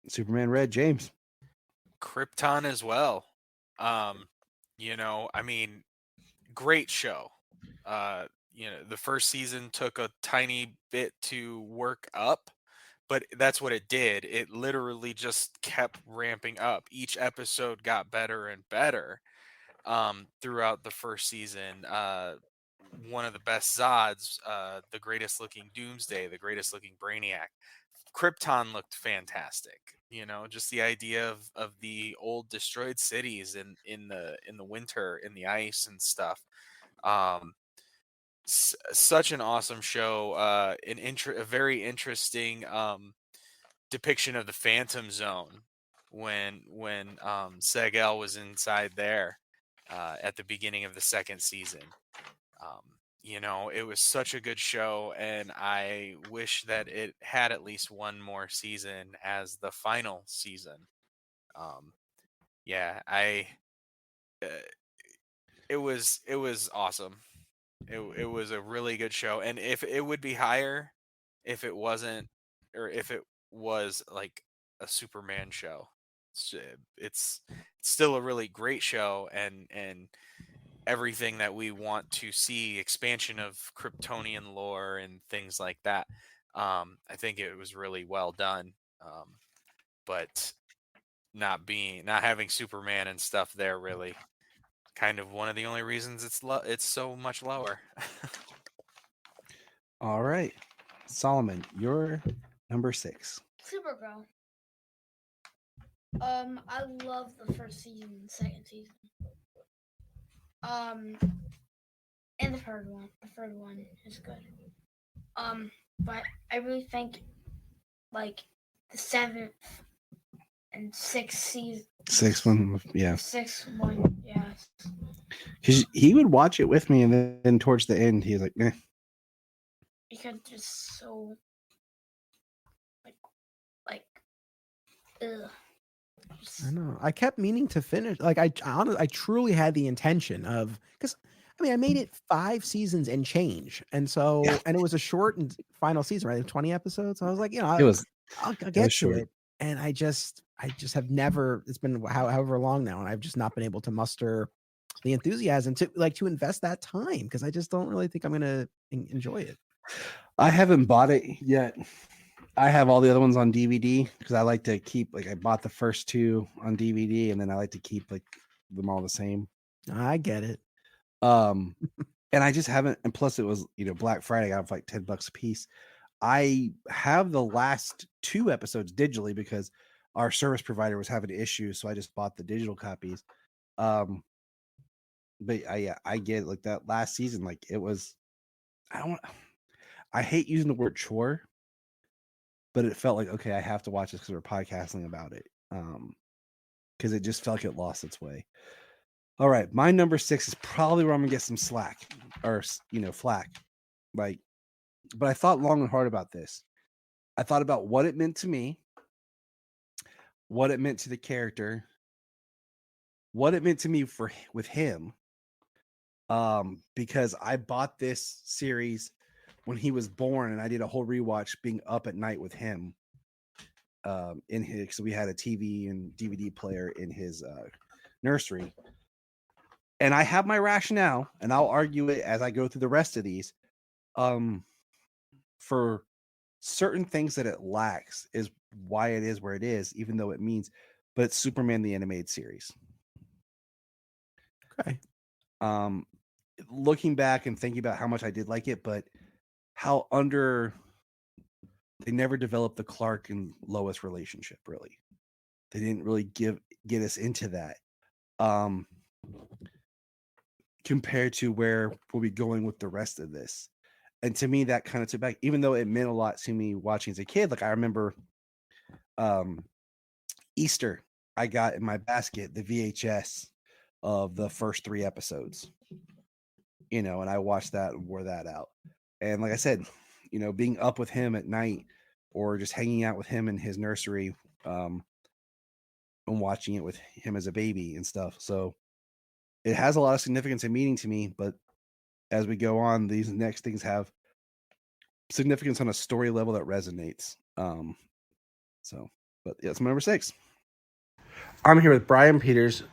Superman Red, James. Krypton as well. Great show. The first season took a tiny bit to work up, but that's what it did. It literally just kept ramping up. Each episode got better and better throughout the first season. One of the best Zods, the greatest looking Doomsday, the greatest looking Brainiac. Krypton looked fantastic. Just the idea of the old destroyed cities in the winter, in the ice and stuff. Such an awesome show. A very interesting depiction of the Phantom Zone when Seg-El was inside there at the beginning of the second season. It was such a good show, and I wish that it had at least one more season as the final season. It was awesome. It was a really good show, and if it would be higher, if it wasn't, or if it was like a Superman show. It's still a really great show, and everything that we want to see, expansion of Kryptonian lore and things like that. I think it was really well done. But not having Superman and stuff there really kind of one of the only reasons it's so much lower. All right, Solomon, you're number 6. Supergirl. I love the first season, second season. And the third one. The third one is good. But I really think like the 7th and 6th season. 6th one, yeah. 6th one, yes. Because he would watch it with me, and then towards the end, he was like, "Eh." Because it's so like, ugh. I know. I kept meaning to finish. Like I truly had the intention of, because I mean I made it 5 seasons and change, and so and it was a short and final season, right? 20 episodes. So I was like, It was. I'll get to short. it, and I just have never. It's been however long now, and I've just not been able to muster the enthusiasm to invest that time, because I just don't really think I'm gonna enjoy it. I haven't bought it yet. I have all the other ones on DVD because I like to keep, like, I bought the first 2 on DVD, and then I like to keep like them all the same. I get it. And I just haven't, and plus it was, Black Friday, I got for like $10 a piece. I have the last 2 episodes digitally because our service provider was having issues, so I just bought the digital copies. But I get it, like that last season, like it was, I hate using the word chore, but it felt like, okay, I have to watch this because we're podcasting about it. Because it just felt like it lost its way. All right, my number 6 is probably where I'm gonna get some slack or flack. Like, but I thought long and hard about this. I thought about what it meant to me, what it meant to the character, what it meant to me with him. Because I bought this series when he was born, and I did a whole rewatch being up at night with him. So we had a TV and DVD player in his nursery. And I have my rationale, and I'll argue it as I go through the rest of these. For certain things that it lacks is why it is where it is, even though it means, but it's Superman the Animated Series. Okay. Looking back and thinking about how much I did like it, but how they never developed the Clark and Lois relationship, really. They didn't really get us into that. Compared to where we'll be going with the rest of this. And to me, that kind of took back, even though it meant a lot to me watching as a kid. Like I remember Easter, I got in my basket the VHS of the first 3 episodes, and I watched that and wore that out. And like I said, being up with him at night or just hanging out with him in his nursery, and watching it with him as a baby and stuff. So it has a lot of significance and meaning to me, but as we go on, these next things have significance on a story level that resonates. But yeah, it's my number 6. I'm here with Brian Peters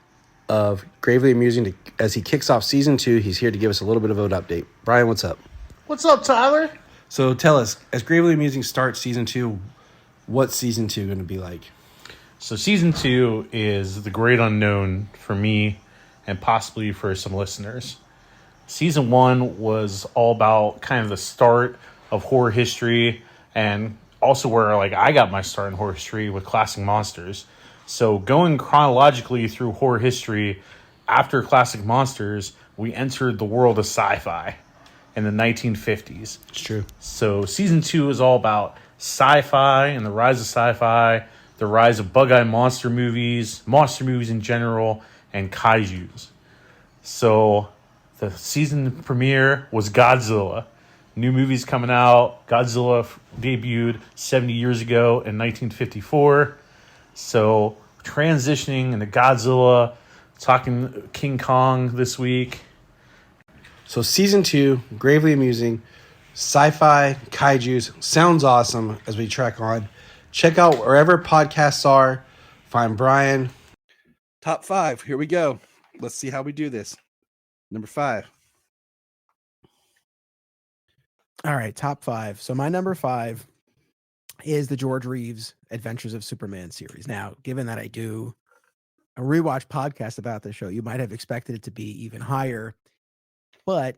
of Gravely Amusing as he kicks off season 2. He's here to give us a little bit of an update. Brian, what's up? What's up, Tyler? So tell us, as Gravely Amusing starts season 2, what's season 2 going to be like? So season 2 is the great unknown for me and possibly for some listeners. Season 1 was all about kind of the start of horror history, and also where I got my start in horror history with Classic Monsters. So going chronologically through horror history, after Classic Monsters, we entered the world of sci-fi in the 1950s. It's true. So season 2 is all about sci-fi and the rise of sci-fi, the rise of bug-eye monster movies in general, and kaijus. So the season premiere was Godzilla. New movies coming out. Godzilla debuted 70 years ago in 1954. So transitioning into Godzilla, talking King Kong this week. So season 2, Gravely Amusing, sci-fi, kaijus. Sounds awesome as we track on. Check out wherever podcasts are. Find Brian. Top 5. Here we go. Let's see how we do this. Number 5. All right, top 5. So my number 5 is the George Reeves Adventures of Superman series. Now, given that I do a rewatch podcast about the show, you might have expected it to be even higher, but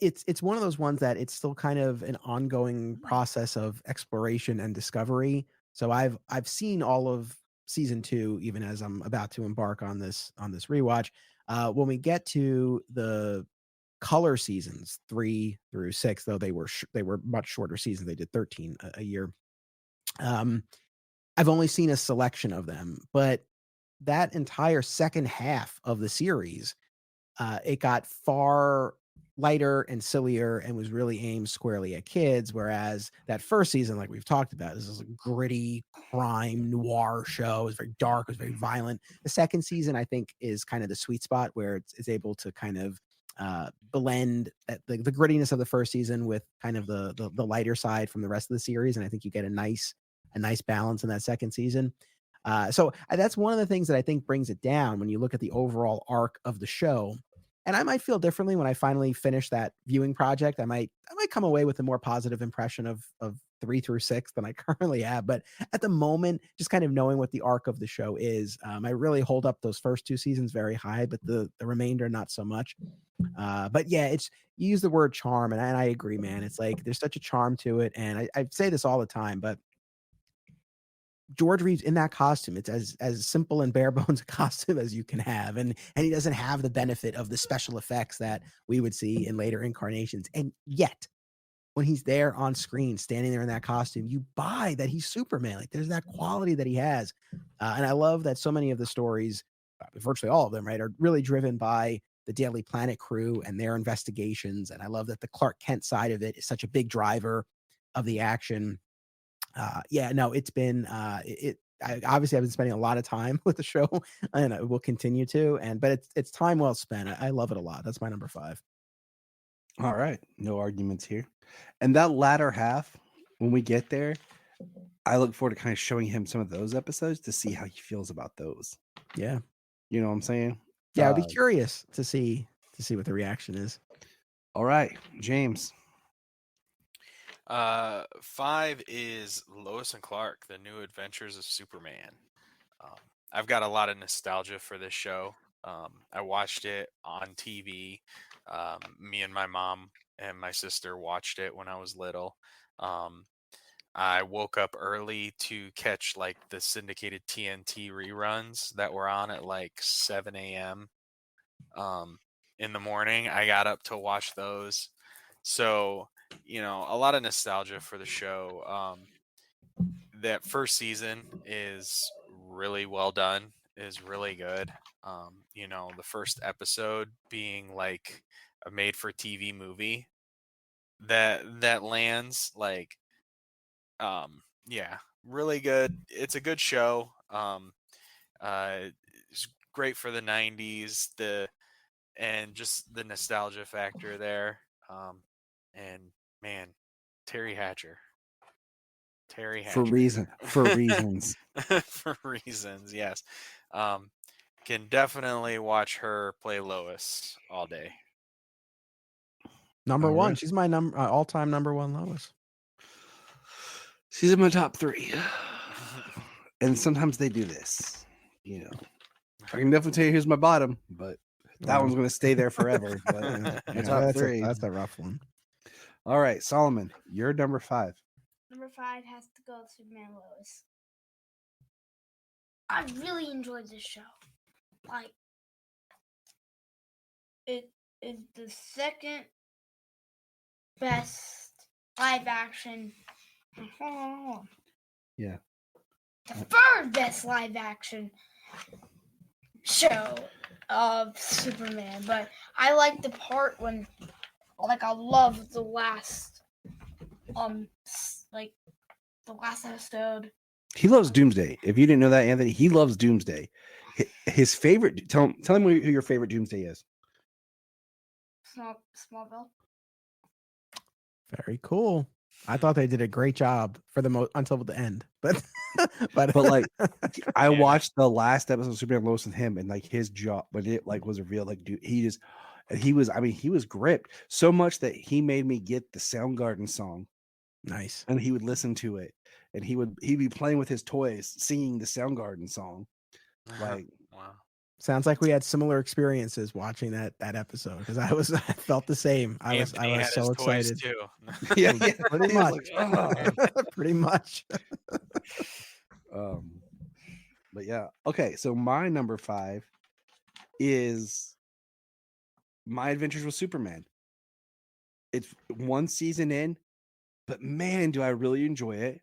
it's one of those ones that it's still kind of an ongoing process of exploration and discovery. So I've seen all of season 2, even as I'm about to embark on this rewatch. When we get to the color seasons 3 through 6, though they were much shorter seasons, they did 13 a year. I've only seen a selection of them, but that entire second half of the series, it got far lighter and sillier and was really aimed squarely at kids, whereas that first season, like we've talked about, this is a gritty crime noir show. It was very dark, it was very violent. The second season, I think, is kind of the sweet spot where it's able to kind of blend the grittiness of the first season with kind of the lighter side from the rest of the series, and I think you get a nice balance in that second season. So that's one of the things that I think brings it down when you look at the overall arc of the show. And I might feel differently when I finally finish that viewing project. I might come away with a more positive impression of 3 through 6 than I currently have. But at the moment, just kind of knowing what the arc of the show is, I really hold up those first 2 seasons very high, but the remainder not so much. But yeah, you use the word charm, and I agree, man. It's like there's such a charm to it, and I say this all the time, but George Reeves in that costume, it's as simple and bare bones a costume as you can have, and he doesn't have the benefit of the special effects that we would see in later incarnations. And yet, when he's there on screen, standing there in that costume, you buy that he's Superman. Like there's that quality that he has, and I love that so many of the stories, virtually all of them, right, are really driven by the Daily Planet crew and their investigations. And I love that the Clark Kent side of it is such a big driver of the action. It's been obviously I've been spending a lot of time with the show, and I will continue to. But it's time well spent. I love it a lot. That's my number 5. All right, no arguments here. And that latter half, when we get there, I look forward to kind of showing him some of those episodes to see how he feels about those. Yeah, you know what I'm saying? Yeah, I'd be curious to see what the reaction is. All right, James. 5 is Lois and Clark: The New Adventures of Superman. I've got a lot of nostalgia for this show. I watched it on TV. Me and my mom and my sister watched it when I was little. I woke up early to catch like the syndicated TNT reruns that were on at like 7 a.m. In the morning. I got up to watch those. So, a lot of nostalgia for the show. That first season is really well done, is really good. The first episode being like a made for TV movie that lands like, really good. It's a good show. It's great for the 90s, and just the nostalgia factor there. And man, Terry Hatcher. For reasons. For reasons, yes. Can definitely watch her play Lois all day. Number 1. She's my all-time number 1 Lois. She's in my top 3. And sometimes they do this, I can definitely tell you who's my bottom, but that one's going to stay there forever. But top 3. That's a rough one. All right, Solomon, you're number 5. Number 5 has to go with Superman Lois. I really enjoyed this show. Like, it is the second best live action. Yeah. The third best live action show of Superman. But I like the part when, I love the last, the last episode. He loves Doomsday. If you didn't know that, Anthony, he loves Doomsday. His favorite. Tell him who your favorite Doomsday is. Smallville. Very cool. I thought they did a great job for the until the end, but But like, I Yeah. watched the last episode of Superman Lois with him, and like his jaw when it like was revealed, like dude, he was gripped so much that he made me get the Soundgarden song, nice. and he would listen to it, and he'd be playing with his toys, singing the Soundgarden song, like. Wow. Sounds like we had similar experiences watching that episode because I felt the same. I was Anthony had so his toys excited. too. Yeah, Pretty he was much. like, "Ugh." Pretty much. But yeah, okay. So my number 5 is My Adventures with Superman. It's one season in, but man, do I really enjoy it.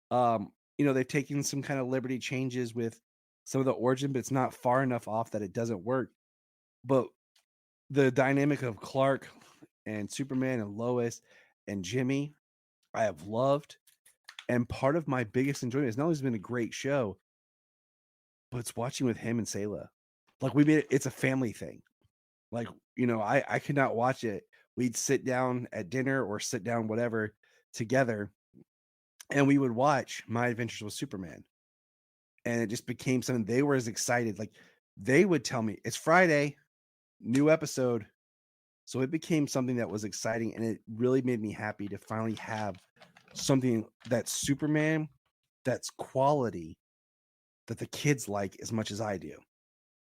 They've taken some kind of liberty changes with some of the origin, but it's not far enough off that it doesn't work. But the dynamic of Clark and Superman and Lois and Jimmy, I have loved. And part of my biggest enjoyment is not only has it been a great show, but it's watching with him and Selah. Like it's a family thing. Like, I could not watch it. We'd sit down at dinner or sit down, whatever, together, and we would watch My Adventures with Superman. And it just became something they were as excited. Like they would tell me it's Friday, new episode. So it became something that was exciting, and it really made me happy to finally have something that's Superman, that's quality, that the kids like as much as I do.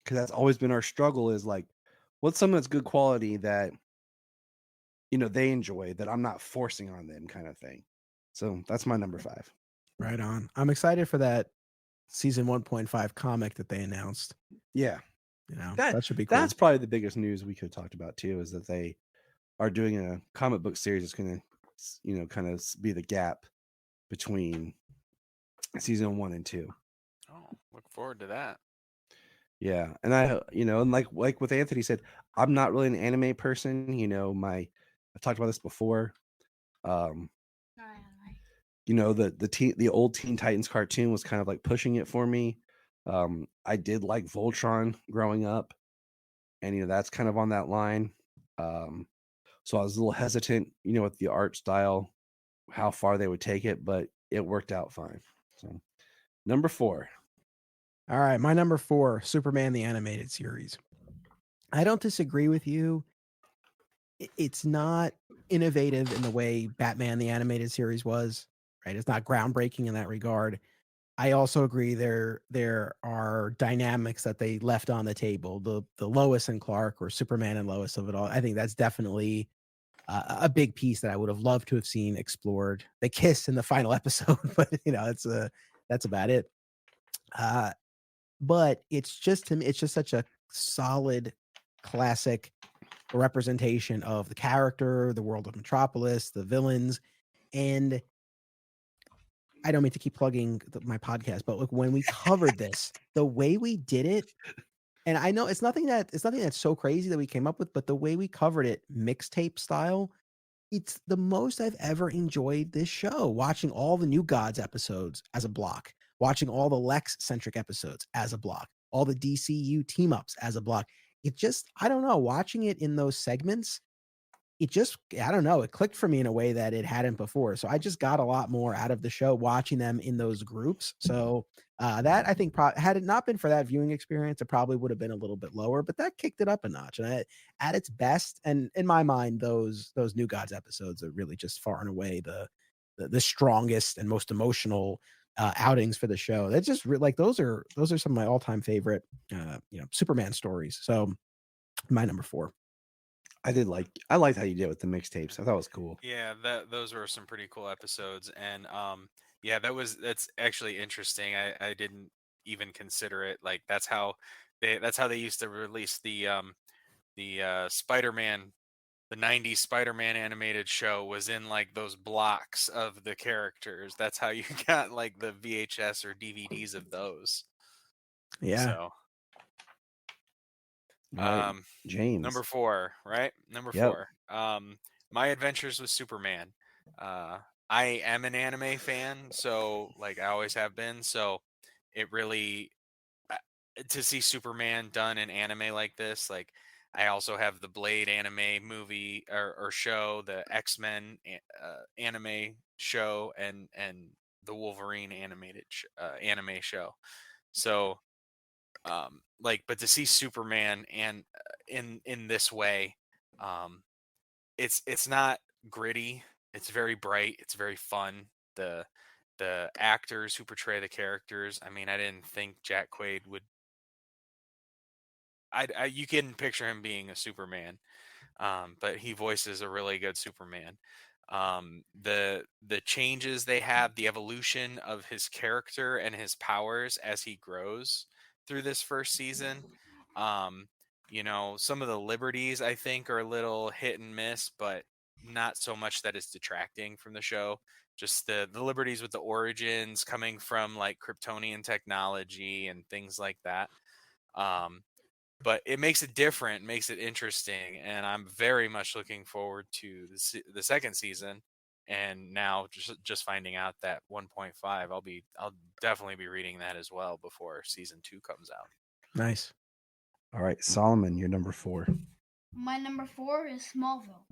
Because that's always been our struggle is like, what's something that's good quality that, they enjoy that I'm not forcing on them kind of thing. So that's my number 5. Right on. I'm excited for that season 1.5 comic that they announced. Yeah. That should be cool. That's probably the biggest news we could have talked about too, is that they are doing a comic book series that's going to, kind of be the gap between season 1 and 2. Oh, look forward to that. Yeah. And and like with Anthony said, I'm not really an anime person. I've talked about this before. The old Teen Titans cartoon was kind of like pushing it for me. I did like Voltron growing up, and that's kind of on that line. So I was a little hesitant, with the art style, how far they would take it, but it worked out fine. So number 4. All right, my number 4, Superman the Animated Series. I don't disagree with you. It's not innovative in the way Batman the Animated Series was, right? It's not groundbreaking in that regard. I also agree there are dynamics that they left on the table. The Lois and Clark, or Superman and Lois of it all. I think that's definitely a big piece that I would have loved to have seen explored. They kiss in the final episode, but that's about it. But it's just, to me, it's just such a solid classic representation of the character, the world of Metropolis, the villains. And I don't mean to keep plugging my podcast, but look, when we covered this, the way we did it, and I know it's nothing that's so crazy that we came up with, but the way we covered it, mixtape style, it's the most I've ever enjoyed this show. Watching all the New Gods episodes as a block, watching all the Lex-centric episodes as a block, all the DCU team-ups as a block. It just, I don't know, watching it in those segments, it just, I don't know, it clicked for me in a way that it hadn't before. So I just got a lot more out of the show watching them in those groups. So that, I think, had it not been for that viewing experience, it probably would have been a little bit lower, but that kicked it up a notch. And at its best, and in my mind, those New Gods episodes are really just far and away the strongest and most emotional outings for the show. That's just like, those are some of my all-time favorite Superman stories. So my number 4. I liked how you did it with the mixtapes. I thought it was cool. Yeah, those were some pretty cool episodes, and yeah, that's actually interesting. I didn't even consider it. Like that's how they used to release the Spider-Man, the 90s Spider-Man animated show was in like those blocks of the characters. That's how you got like the VHS or DVDs of those. Yeah. So Right. James. Number 4, right? Number Yep. 4. My Adventures with Superman. I am an anime fan, so like I always have been. So it really to see Superman done in anime like this, like I also have the Blade anime movie or show, the X-Men anime show, and the Wolverine anime show. So like, but to see Superman and in this way, um it's not gritty. It's very bright. It's very fun. The actors who portray the characters. I mean, I didn't think Jack Quaid would. You can picture him being a Superman, but he voices a really good Superman. The changes they have, the evolution of his character and his powers as he grows through this first season. Some of the liberties I think are a little hit and miss, but not so much that it's detracting from the show. Just the liberties with the origins coming from like Kryptonian technology and things like that. But it makes it different, makes it interesting, and I'm very much looking forward to the second season. And now just finding out that 1.5, I'll definitely be reading that as well before season 2 comes out. Nice. All right, Solomon, you're number 4. My number 4 is Smallville.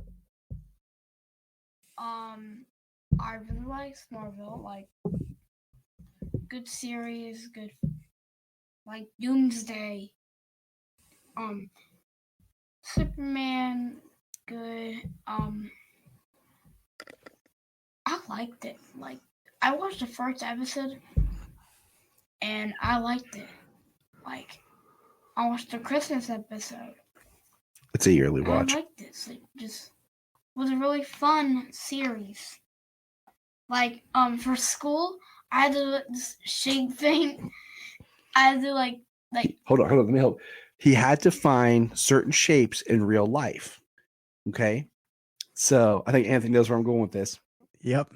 I really like Smallville. Like, good series, good, like Doomsday. Superman, good. I liked it. Like, I watched the first episode, and I liked it. Like, I watched the Christmas episode. It's a yearly watch. I liked it. So it just was a really fun series. Like, for school, I had to do this shape thing. I had to like. Hold on. Let me help. He had to find certain shapes in real life. Okay. So I think Anthony knows where I'm going with this. Yep.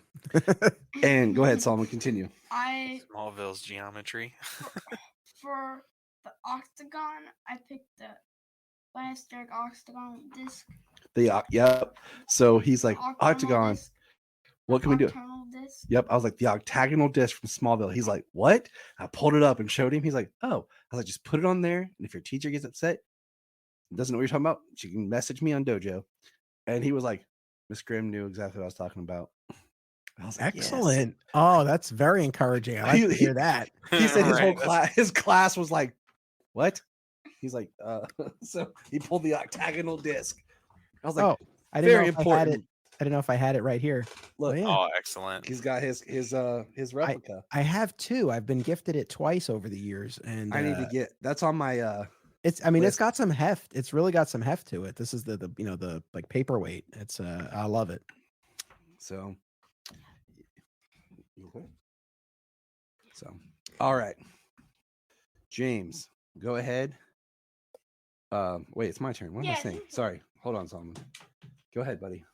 And go ahead, Solomon, continue. Smallville's geometry. For the octagon, I picked the Planispheric octagon disc. Yep. So he's like, octagon. Disc. What can we do? Disc. Yep. I was like, the octagonal disc from Smallville. He's like, what? I pulled it up and showed him. He's like, oh. I was like, just put it on there. And if your teacher gets upset, doesn't know what you're talking about, she can message me on Dojo. And he was like, Miss Grimm knew exactly what I was talking about. I was like, excellent. Yes. Oh, that's very encouraging. I like to hear that. He said his class was like, what? He's like, so he pulled the octagonal disc. I was like, oh, I didn't know if I had it. I didn't know if I had it right here. Look, yeah. Oh, excellent. He's got his replica. I have 2. I've been gifted it twice over the years, and I need to get that's on my it's got some heft. It's really got some heft to it. This is the like paperweight. It's I love it. So all right. James, go ahead. Wait, it's my turn. What am I saying? Sorry. Hold on, Solomon. Go ahead, buddy.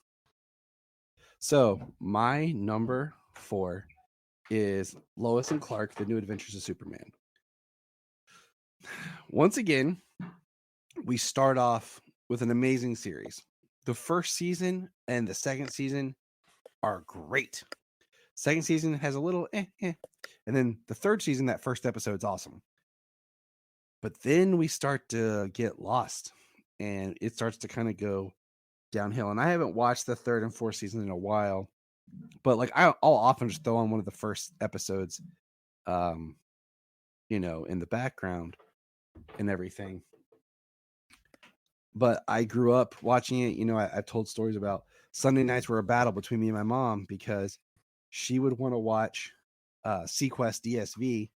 So my number 4 is Lois and Clark, The New Adventures of Superman. Once again, we start off with an amazing series. The first season and the second season are great. Second season has a little and then the third season, that first episode's awesome. But then we start to get lost, and it starts to kind of go downhill. And I haven't watched the third and fourth season in a while, but like I'll often just throw on one of the first episodes, in the background and everything. But I grew up watching it. I've told stories about Sunday nights were a battle between me and my mom because she would want to watch Sequest DSV,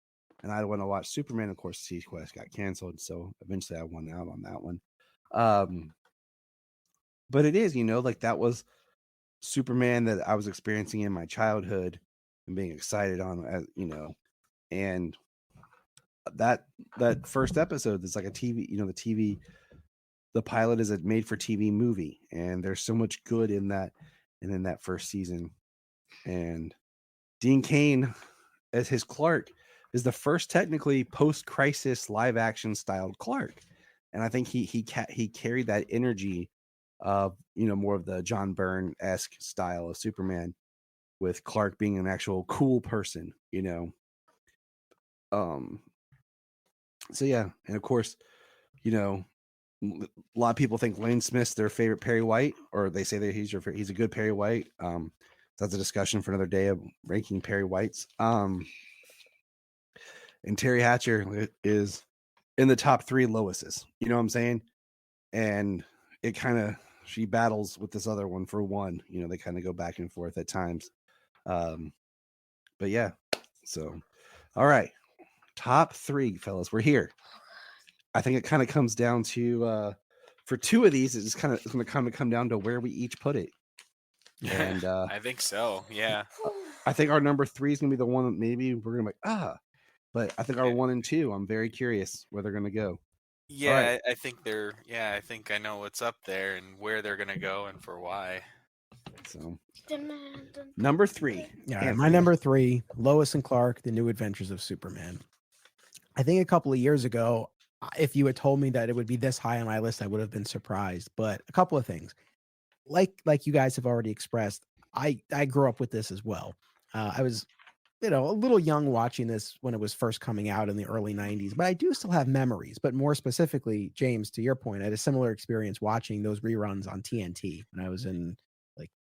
and I'd want to watch Superman. Of course, Sequest got canceled, so eventually I won out on that one. But it is, like that was Superman that I was experiencing in my childhood and being excited on, as and that first episode is like a TV, the pilot is a made for TV movie, and there's so much good in that, and in that first season. And Dean Cain as his Clark is the first technically post-crisis live action styled Clark. And I think he carried that energy of, more of the John Byrne-esque style of Superman, with Clark being an actual cool person, So yeah, and of course, a lot of people think Lane Smith's their favorite Perry White, or they say that he's a good Perry White. That's a discussion for another day of ranking Perry Whites. And Terry Hatcher is in the top 3 Lois's. You know what I'm saying? And it kind of, she battles with this other one for one. You know, they kind of go back and forth at times. But yeah, so all right, top 3, fellas, we're here. I think it kind of comes down to for 2 of these, it's going to come down to where we each put it. And I think so. Yeah. I think our number 3 is going to be the one that maybe we're going to be but I think our 1 and 2, I'm very curious where they're going to go. Yeah, I think they're. Yeah, I think I know what's up there and where they're gonna go and for why. So, number 3. Yeah, my number 3, Lois and Clark: The New Adventures of Superman. I think a couple of years ago, if you had told me that it would be this high on my list, I would have been surprised. But a couple of things, like you guys have already expressed, I grew up with this as well. I was, a little young watching this when it was first coming out in the early 90s, but I do still have memories. But more specifically, James, to your point, I had a similar experience watching those reruns on TNT when I was in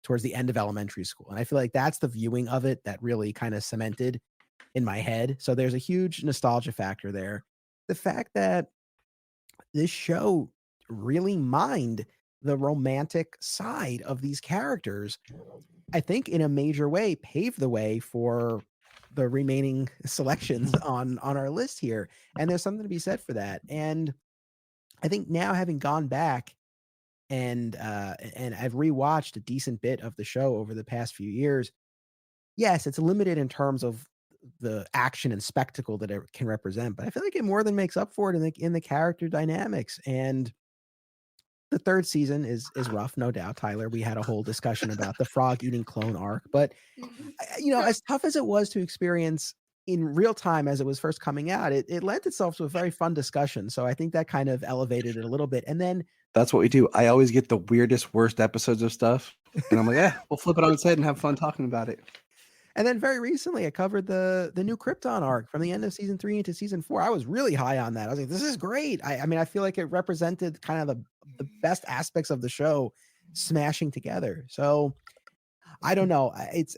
towards the end of elementary school. And I feel like that's the viewing of it that really kind of cemented in my head. So there's a huge nostalgia factor there. The fact that this show really mined the romantic side of these characters, I think in a major way paved the way for the remaining selections on our list here. And there's something to be said for that. And I think now, having gone back and I've rewatched a decent bit of the show over the past few years, yes, it's limited in terms of the action and spectacle that it can represent, but I feel like it more than makes up for it in the character dynamics. And the 3rd season is rough, no doubt, Tyler. We had a whole discussion about the frog eating clone arc, but as tough as it was to experience in real time as it was first coming out, it lent itself to a very fun discussion. So I think that kind of elevated it a little bit. And then that's what we do. I always get the weirdest, worst episodes of stuff, and I'm like, yeah, we'll flip it on its head and have fun talking about it. And then very recently, I covered the new Krypton arc from the end of season 3 into season 4. I was really high on that. I was like, this is great. I mean, I feel like it represented kind of the best aspects of the show smashing together. So I don't know. It's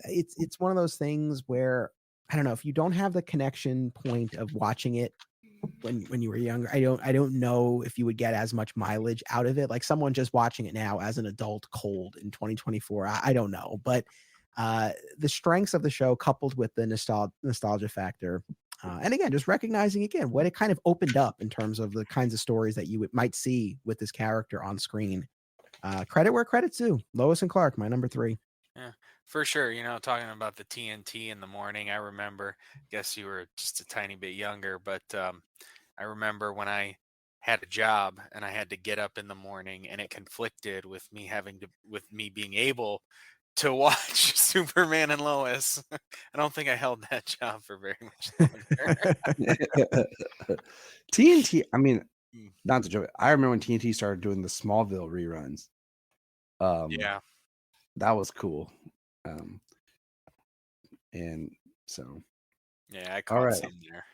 one of those things where, I don't know, if you don't have the connection point of watching it when you were younger, I don't know if you would get as much mileage out of it. Like someone just watching it now as an adult cold in 2024. I don't know. But the strengths of the show coupled with the nostalgia factor, and again, just recognizing again what it kind of opened up in terms of the kinds of stories that you might see with this character on screen. Credit where credit's due. Lois and Clark, my number 3. Yeah, for sure. Talking about the TNT in the morning, I remember, guess you were just a tiny bit younger, but I remember when I had a job and I had to get up in the morning, and it conflicted with me being able to watch Superman and Lois. I don't think I held that job for very much longer. TNT, I mean, not to joke, I remember when TNT started doing the Smallville reruns. Yeah. That was cool. And so. Yeah, I caught some there.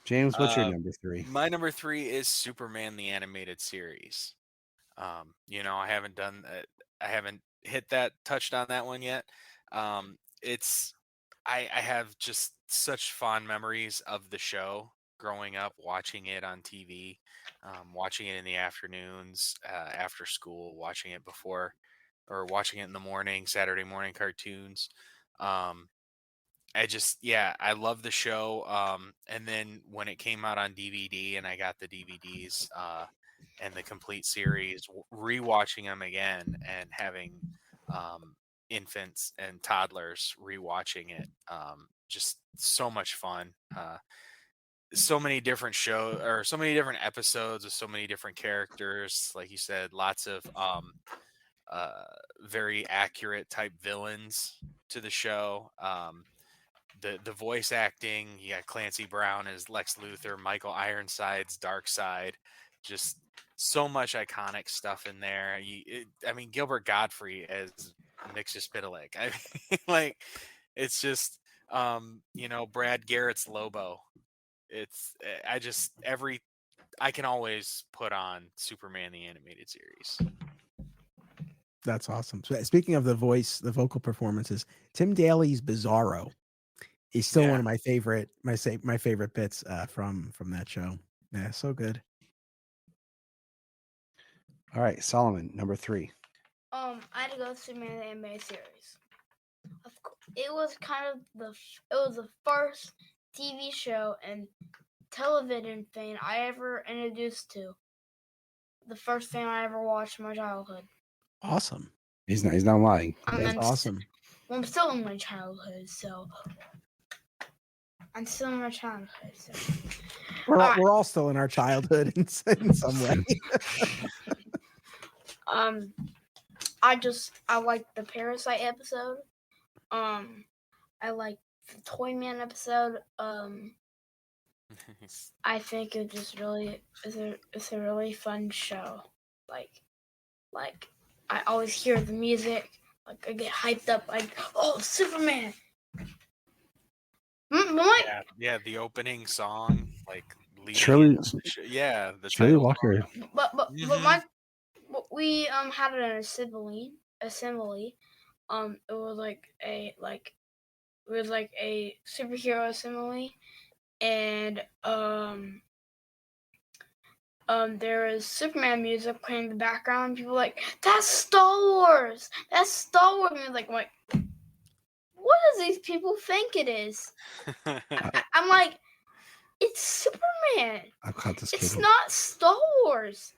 James, what's your number 3? My number 3 is Superman the Animated Series. I haven't touched on that one yet. I have just such fond memories of the show growing up, watching it on TV, watching it in the afternoons, after school, watching it before, or watching it in the morning, Saturday morning cartoons. I love the show. And then when it came out on DVD and I got the DVDs, and the complete series, rewatching them again and having infants and toddlers rewatching it, just so much fun. So many different so many different episodes with so many different characters. Like you said, lots of very accurate type villains to the show. The voice acting, you got Clancy Brown as Lex Luthor, Michael Ironside's Darkseid, just so much iconic stuff in there. Gilbert Godfrey as Mxyzptlk. It's just, Brad Garrett's Lobo. I can always put on Superman the animated series. That's awesome. So speaking of the vocal performances, Tim Daly's Bizarro is still one of my favorite bits from that show. Yeah, so good. All right, Solomon, number 3. I had to go with Superman the animated series. It was the first TV show and television thing I ever introduced to. The first thing I ever watched in my childhood. Awesome. He's not lying. That's awesome. I'm still in my childhood, so I'm still in my childhood. So. We're all still in our childhood in some way. I like the Parasite episode. I like the Toyman episode. I think it just really it's a really fun show. Like I always hear the music. Like I get hyped up. Like, oh, Superman! Yeah, the opening song, like Shirley Walker. But we had an assembly. It was like a superhero assembly, and there is Superman music playing in the background. People were like, that's Star Wars. That's Star Wars music. Like, what does these people think it is? I'm like, it's Superman. I've caught this kid. It's not Star Wars.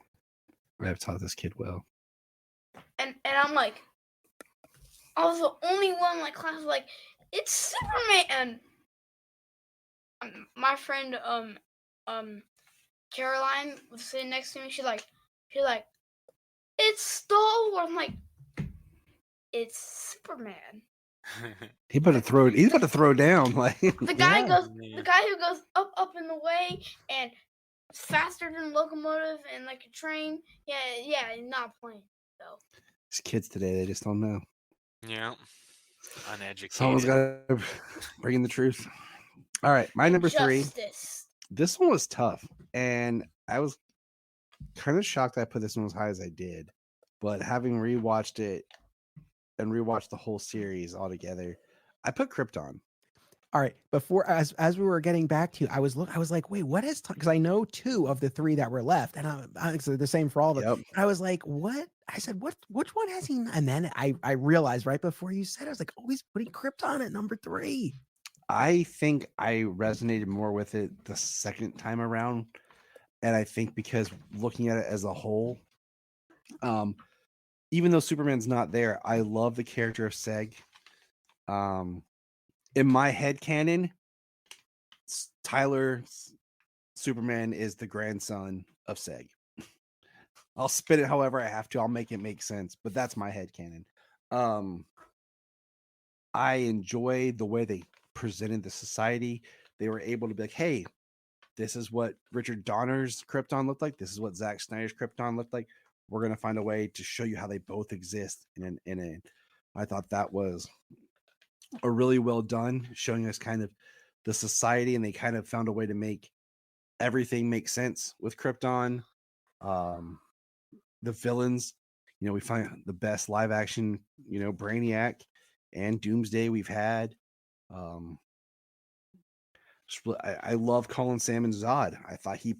I've taught this kid well. And I'm like, I was the only one in my class was like, it's Superman. My friend Caroline was sitting next to me. She's like, it's Star Wars. I'm like, it's Superman. He's about to throw down. Like the guy who goes up in the way and faster than a locomotive and like a train. Yeah, not playing. So these kids today, they just don't know. Yeah, uneducated. Someone's got to bring in the truth. All right, my number 3. This one was tough, and I was kind of shocked I put this one as high as I did. But having rewatched it and rewatched the whole series all together, I put Krypton. All right, before as we were getting back to you, I was like, wait, what is? Because I know 2 of the 3 that were left, and it's the same for all of them. Yep. I was like, what? I said, which one has he? And then I realized right before you said, I was like, oh, he's putting Krypton at number 3. I think I resonated more with it the second time around, and I think because looking at it as a whole, even though Superman's not there, I love the character of Seg. In my head canon, Tyler's Superman is the grandson of Seg. I'll spin it however I have to. I'll make it make sense, but that's my head canon. I enjoy the way they presented the society. They were able to be like, hey, this is what Richard Donner's Krypton looked like. This is what Zack Snyder's Krypton looked like. We're going to find a way to show you how they both exist I thought that was a really well done, showing us kind of the society, and they kind of found a way to make everything make sense with Krypton. The villains, we find the best live action, Brainiac and Doomsday we've had. I love Colin Salmon's Zod. I thought he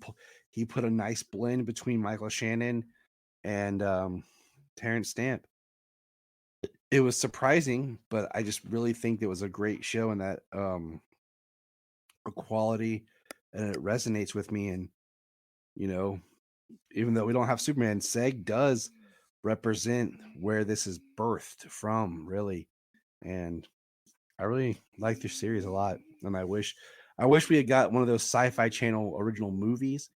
put a nice blend between Michael Shannon and Terrence Stamp. It was surprising, but I just really think it was a great show, and that quality, and it resonates with me. And even though we don't have Superman, Seg does represent where this is birthed from, really. And I really like this series a lot, and I wish we had got one of those Sci-Fi Channel original movies,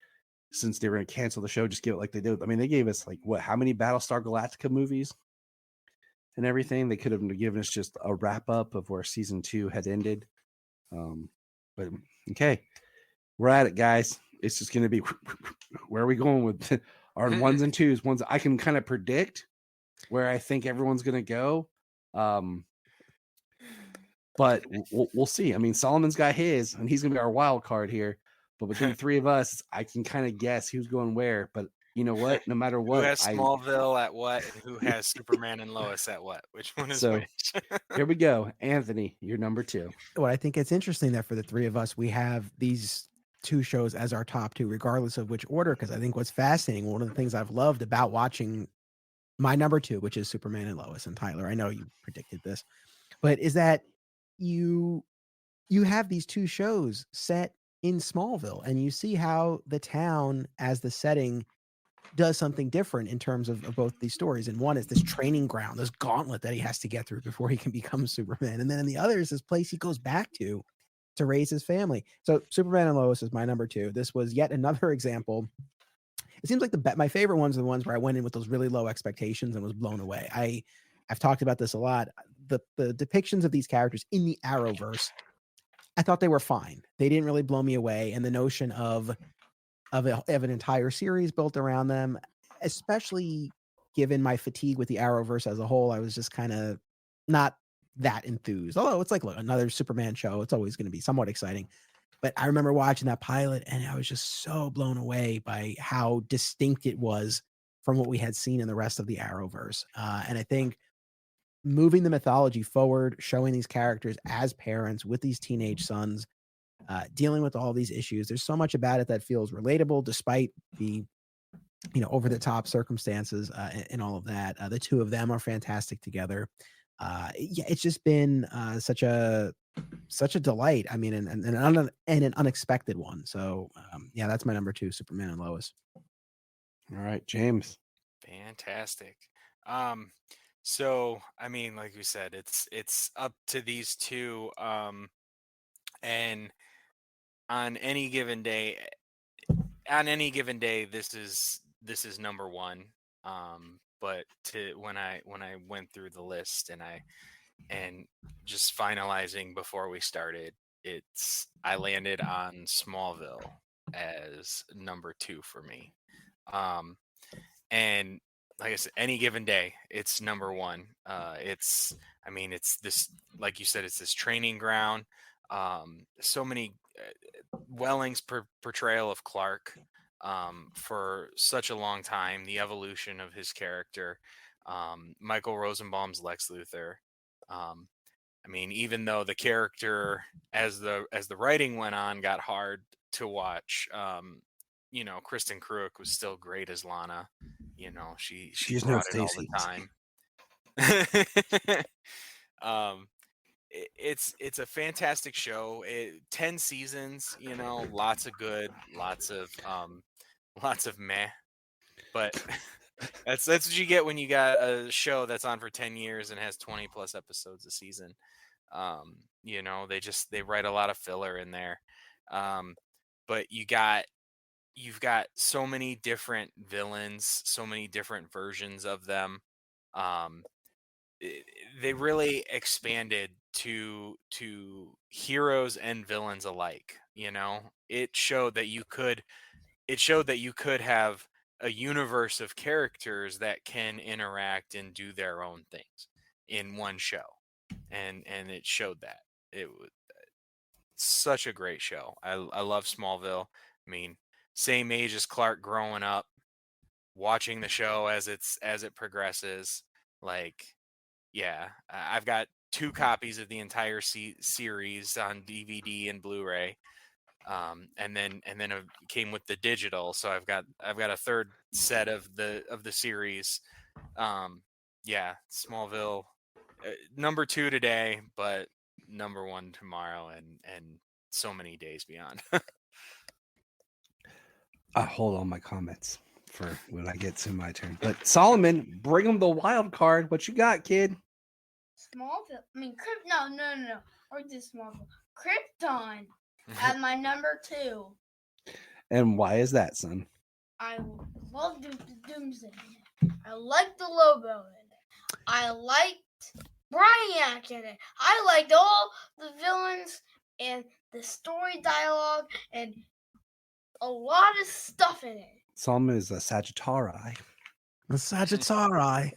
since they were going to cancel the show. Just give it like they did. I mean, they gave us how many Battlestar Galactica movies and everything? They could have given us just a wrap up of where season 2 had ended. But okay, we're at it, guys. It's just going to be where are we going with our ones and twos? Ones I can kind of predict where I think everyone's going to go. But we'll see. I mean, Solomon's got his, and he's going to be our wild card here. But between the three of us, I can kind of guess who's going where. But you know what? No matter Who what, has Smallville at what, and who has Superman and Lois at what? Which one is So- which? here we go. Anthony, you're number 2. Well, I think it's interesting that for the three of us, we have these two shows as our top two, regardless of which order. Because I think what's fascinating, one of the things I've loved about watching my number 2, which is Superman and Lois, and Tyler, I know you predicted this, but is that you have these two shows set in Smallville, and you see how the town as the setting does something different in terms of both these stories. And one is this training ground, this gauntlet that he has to get through before he can become Superman. And then in the other is this place he goes back to raise his family. So Superman and Lois is my number 2. This was yet another example. It seems like my favorite ones are the ones where I went in with those really low expectations and was blown away. I've talked about this a lot. The depictions of these characters in the Arrowverse, I thought they were fine. They didn't really blow me away. And the notion of an entire series built around them, especially given my fatigue with the Arrowverse as a whole, I was just kind of not that enthused. Although it's like, look, another Superman show, it's always going to be somewhat exciting. But I remember watching that pilot and I was just so blown away by how distinct it was from what we had seen in the rest of the Arrowverse. And I think moving the mythology forward, showing these characters as parents with these teenage sons, dealing with all these issues. There's so much about it that feels relatable, despite the, over the top circumstances and all of that. The two of them are fantastic together. It's just been such a delight. I mean, and an unexpected one. So that's my number 2, Superman and Lois. All right, James. Fantastic. So I mean, like we said, it's up to these two. And on any given day, this is number 1. But when I went through the list and just finalizing before we started, I landed on Smallville as number 2 for me. And like I said, any given day, it's number 1. It's this, like you said, it's this training ground. So many Welling's portrayal of Clark for such a long time, the evolution of his character, Michael Rosenbaum's Lex Luthor. Even though the character, as the writing went on, got hard to watch, Kristen Kreuk was still great as Lana. She's brought it all the time. It's a fantastic show. 10 seasons, lots of good, lots of meh, but that's what you get when you got a show that's on for 10 years and has 20 plus episodes a season. They write a lot of filler in there. But you've got so many different villains, so many different versions of them. They really expanded to heroes and villains alike. It showed that you could have a universe of characters that can interact and do their own things in one show, and it showed that. It was such a great show. I love Smallville. I mean, same age as Clark growing up, watching the show as it progresses. I've got 2 copies of the entire series on DVD and Blu-ray, and then it came with the digital. So I've got a third set of the series. Smallville, number 2 today, but number 1 tomorrow, and so many days beyond. I hold all my comments for when I get to my turn. But Solomon, bring him the wild card. What you got, kid? Smallville. No. Or just Smallville. Krypton at my number 2. And why is that, son? I love Doomsday. I like the Lobo in it. I liked Brainiac in it. I liked all the villains and the story dialogue and a lot of stuff in it. Solomon is a Sagittari. A Sagittari.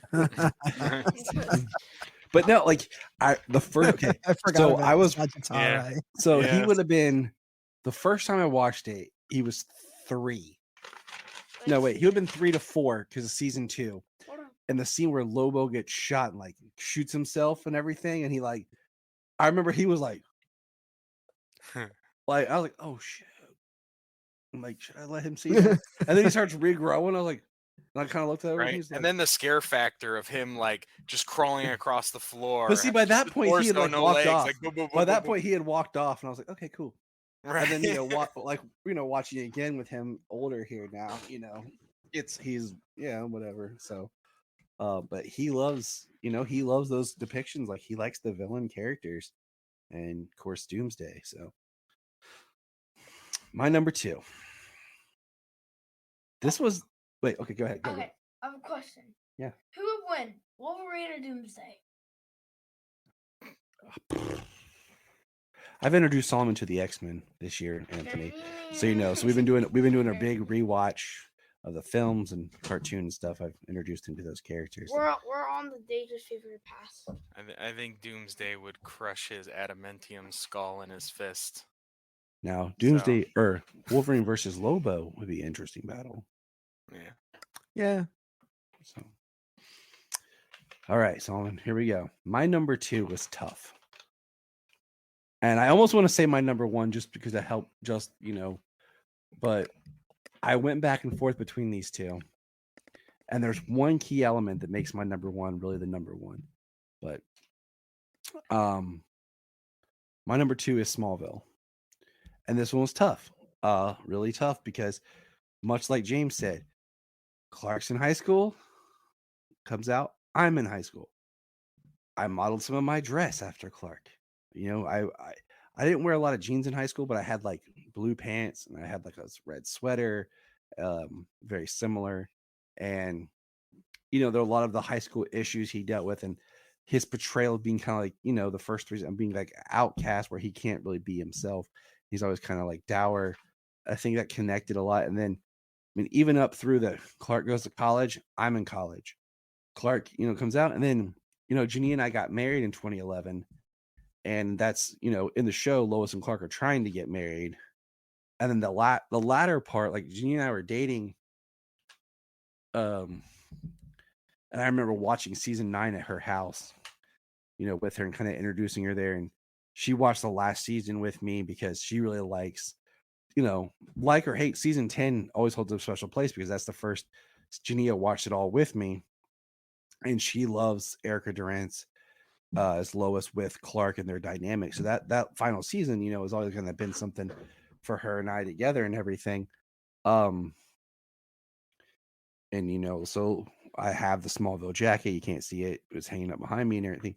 But no, the first. Okay, I forgot. So about I was. Sagittari. So he would have been the first time I watched it. he was 3. No, wait, he would have been 3 to 4 because of season 2. Hold on. And the scene where Lobo gets shot and like shoots himself and everything, and he like, I remember he was like I was like, oh shit. I'm like, should I let him see that? And then he starts regrowing. I was like, and I kind of looked at him. Right, He's like, and then the scare factor of him like just crawling across the floor. but see, by that the point he had torso, like no walked legs, off. like, boom, boom, By boom, that boom, point he had walked off, and I was like, okay, cool. boom. Right. And then watching it again with him older here now, he's whatever. So, but he loves those depictions. Like he likes the villain characters, and of course Doomsday. So, my number 2. This was okay. Go ahead. Go Okay, I have a question. Yeah. Who would win, Wolverine or Doomsday? I've introduced Solomon to the X-Men this year, Anthony. So so we've been doing a big rewatch of the films and cartoon stuff. I've introduced him to those characters. We're on the Dangerous Favorite Pass. I think Doomsday would crush his adamantium skull in his fist. Now, Doomsday or Wolverine versus Lobo would be an interesting battle. Yeah. So, all right, Solomon, here we go. My number 2 was tough. And I almost want to say my number 1 just because it helped but I went back and forth between these two. And there's one key element that makes my number 1 really the number 1. But my number 2 is Smallville. And this one was tough. Really tough because much like James said, Clark's in high school, comes out, I'm in high school. I modeled some of my dress after Clark. I didn't wear a lot of jeans in high school, but I had like blue pants and I had like a red sweater, very similar. And there are a lot of the high school issues he dealt with, and his portrayal of being kind of like the first reason being like outcast, where he can't really be himself. He's always kind of like dour. I think that connected a lot. And then, even up through the Clark goes to college, I'm in college. Clark, comes out, and then Janine and I got married in 2011. And that's, in the show, Lois and Clark are trying to get married. And then the latter part, like Janine and I were dating. And I remember watching season 9 at her house, with her and kind of introducing her there. And she watched the last season with me because she really likes, like or hate, season 10 always holds a special place because that's the first Jania watched it all with me. And she loves Erica Durance as Lois with Clark and their dynamic. So that final season, is always going to have been something for her and I together and everything. And so I have the Smallville jacket. You can't see it. It's hanging up behind me and everything.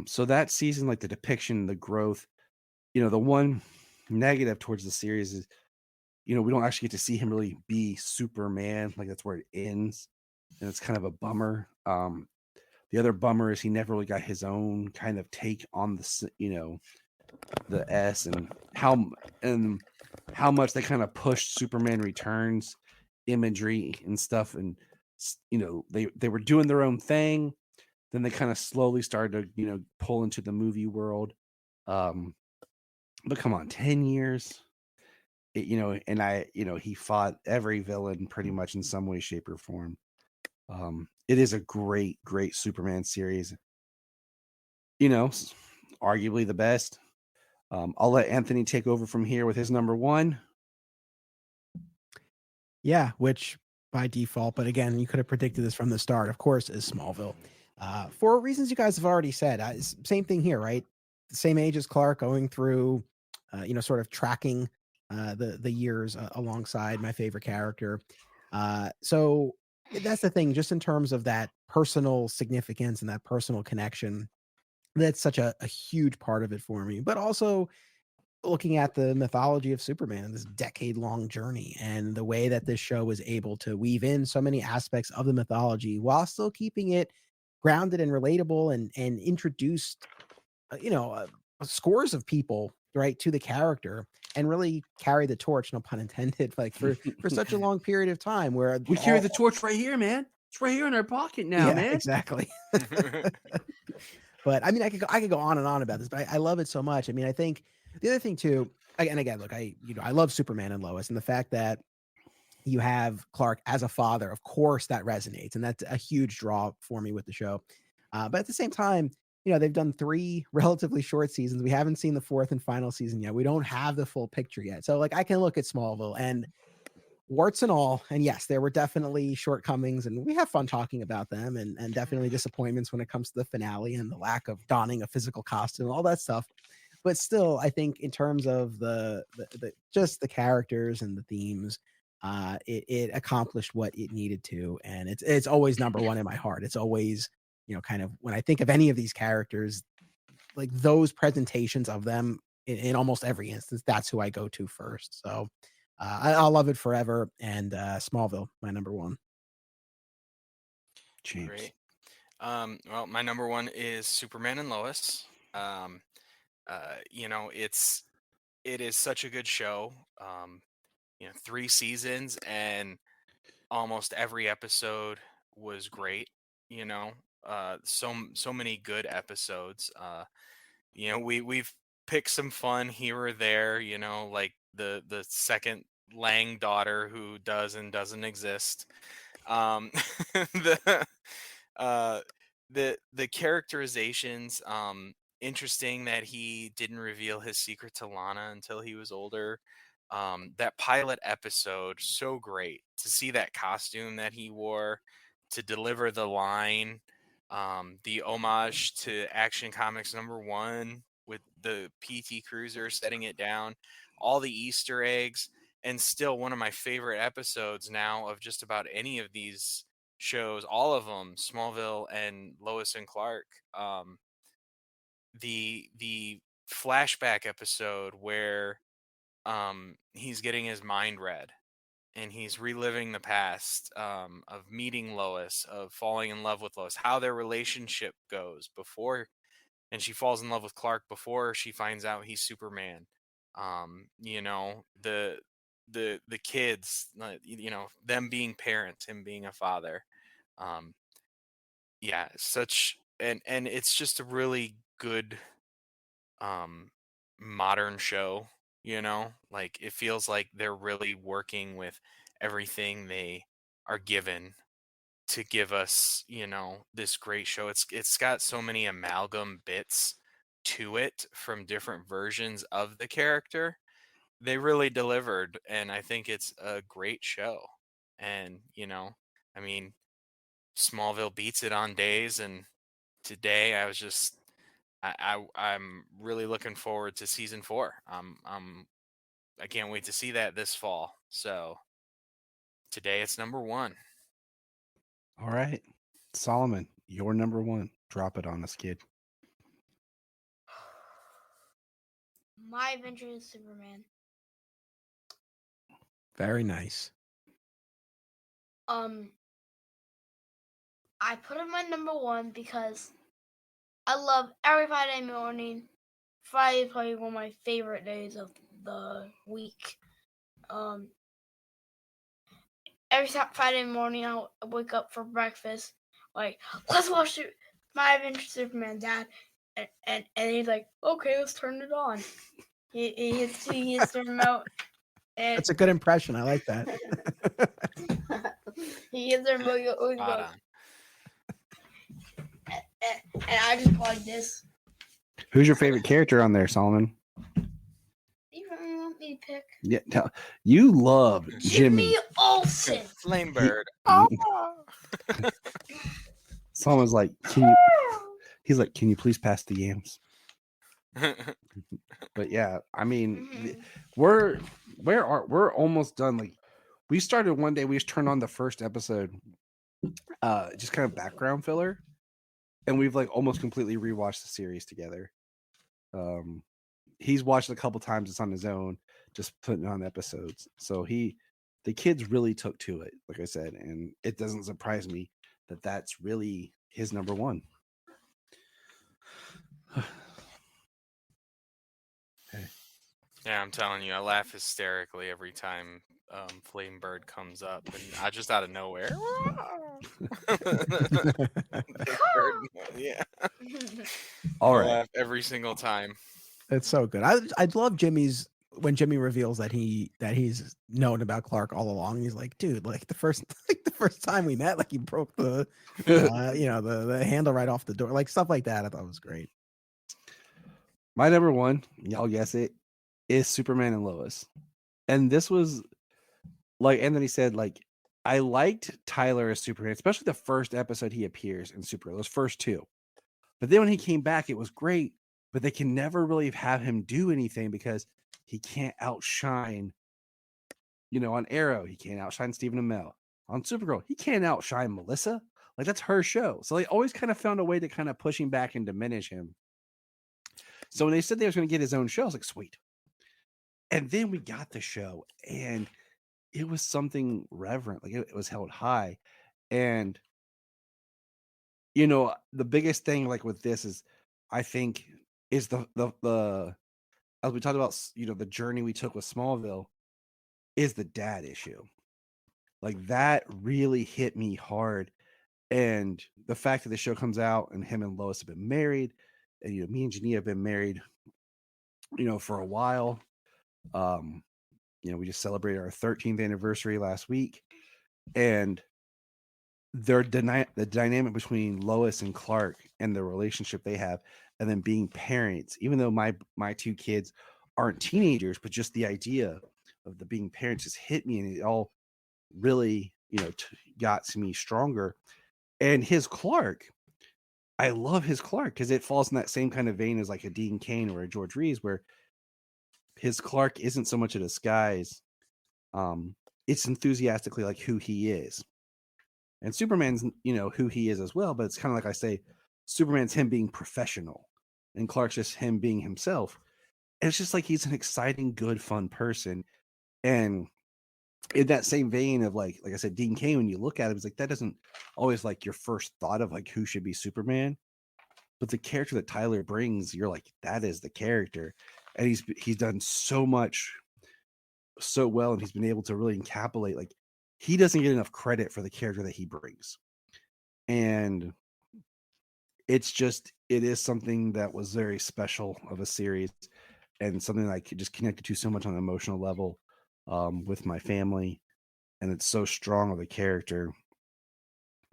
So that season, like the depiction, the growth, the one negative towards the series is, we don't actually get to see him really be Superman. Like that's where it ends. And it's kind of a bummer. The other bummer is he never really got his own kind of take on the S and how much they kind of pushed Superman Returns imagery and stuff. And, they were doing their own thing. Then they kind of slowly started to, pull into the movie world. But come on, 10 years, he fought every villain pretty much in some way, shape, or form. It is a great, great Superman series. Arguably the best. I'll let Anthony take over from here with his number 1. Yeah, which by default, but again, you could have predicted this from the start, of course, is Smallville. For reasons you guys have already said. Same thing here, right? The same age as Clark, going through, sort of tracking the years alongside my favorite character. So that's the thing, just in terms of that personal significance and that personal connection, that's such a huge part of it for me. But also looking at the mythology of Superman, this decade-long journey, and the way that this show was able to weave in so many aspects of the mythology while still keeping it grounded and relatable, and introduced, scores of people right to the character, and really carry the torch, no pun intended, like for such a long period of time, where we carry the torch right here, man. It's right here in our pocket now, man. Exactly. But I could go on and on about this, but I love it so much. I think the other thing too, again, look, I love Superman and Lois, and the fact that you have Clark as a father, of course, that resonates, and that's a huge draw for me with the show. But at the same time, they've done 3 relatively short seasons. We haven't seen the 4th and final season yet. We don't have the full picture yet. So, like, I can look at Smallville and warts and all, and yes, there were definitely shortcomings, and we have fun talking about them, and definitely disappointments when it comes to the finale and the lack of donning a physical costume and all that stuff. But still, I think in terms of the just the characters and the themes, it accomplished what it needed to, and it's always number 1 in my heart. It's always, kind of when I think of any of these characters, like those presentations of them in almost every instance, that's who I go to first. So I'll love it forever. And Smallville, my number 1. James. Great. Well, my number 1 is Superman and Lois. It is such a good show. 3 seasons, and almost every episode was great. So many good episodes. We've picked some fun here or there. Like the second Lang daughter who does and doesn't exist. The characterizations. Interesting that he didn't reveal his secret to Lana until he was older. That pilot episode, so great to see that costume that he wore, to deliver the line, the homage to Action Comics #1 with the PT Cruiser setting it down, all the Easter eggs, and still one of my favorite episodes now of just about any of these shows, all of them, Smallville and Lois and Clark. The flashback episode where he's getting his mind read and he's reliving the past of meeting Lois, of falling in love with Lois, how their relationship goes before, and she falls in love with Clark before she finds out he's Superman. The kids, them being parents, him being a father. And it's just a really good modern show. Like it feels like they're really working with everything they are given to give us, this great show. It's got so many amalgam bits to it from different versions of the character. They really delivered, and I think it's a great show. And Smallville beats it on days, and today I'm really looking forward to season 4. I can't wait to see that this fall. So today it's number 1. All right, Solomon, your number 1. Drop it on us, kid. My Adventures of Superman. Very nice. I put it my number 1 because I love every Friday morning. Friday is probably one of my favorite days of the week. Every Friday morning, I'll wake up for breakfast, like, let's watch My Adventures of Superman, Dad. And he's like, okay, let's turn it on. He hits the remote. And That's a good impression. I like that. he hits the remote. He goes, and I just go like this. Who's your favorite character on there, Solomon? You really want me to pick? Yeah, you love Jimmy Olsen. Flamebird. Solomon's like, he's like, can you please pass the yams? But yeah, I mean, we're almost done. Like, we started one day, we just turned on the first episode, just kind of background filler, and we've like almost completely rewatched the series together. He's watched it a couple times. It's on his own, just putting on episodes. So the kids really took to it, like I said, and it doesn't surprise me that that's really his number 1. Yeah, I'm telling you, I laugh hysterically every time Flamebird comes up, and I just out of nowhere. Yeah. All I right. laugh every single time. It's so good. I love Jimmy's when Jimmy reveals that he's known about Clark all along, he's like, dude, like the first time we met, like he broke the the handle right off the door, like stuff like that. I thought was great. My number one, y'all guess it, is Superman and Lois. And this was, like Anthony said, like I liked Tyler as Superman, especially the first episode he appears in Superman, those first two. But then when he came back, it was great. But they can never really have him do anything because he can't outshine, on Arrow, he can't outshine Stephen Amell. On Supergirl, he can't outshine Melissa. Like, that's her show. So they always kind of found a way to kind of push him back and diminish him. So when they said they was going to get his own show, I was like, sweet. And then we got the show, and it was something reverent. Like, it was held high. And, the biggest thing, like, with this is, I think, is the as we talked about, the journey we took with Smallville, is the dad issue. Like, that really hit me hard. And the fact that the show comes out and him and Lois have been married, and me and Jania have been married, for a while. We just celebrated our 13th anniversary last week, and the dynamic between Lois and Clark and the relationship they have, and then being parents, even though my two kids aren't teenagers, but just the idea of the being parents just hit me, and it all really, got to me stronger. And his Clark, I love his Clark because it falls in that same kind of vein as like a Dean Cain or a George Reeves, where his Clark isn't so much a disguise. It's enthusiastically like who he is. And Superman's, who he is as well, but it's kind of like I say, Superman's him being professional and Clark's just him being himself. And it's just like he's an exciting, good, fun person. And in that same vein of like I said, Dean Cain, when you look at him, it's like that doesn't always like your first thought of like who should be Superman. But the character that Tyler brings, you're like, that is the character. And he's done so much so well, and he's been able to really encapsulate, like, he doesn't get enough credit for the character that he brings. And it is something that was very special of a series, and something that I could just connected to so much on an emotional level with my family. And it's so strong of a character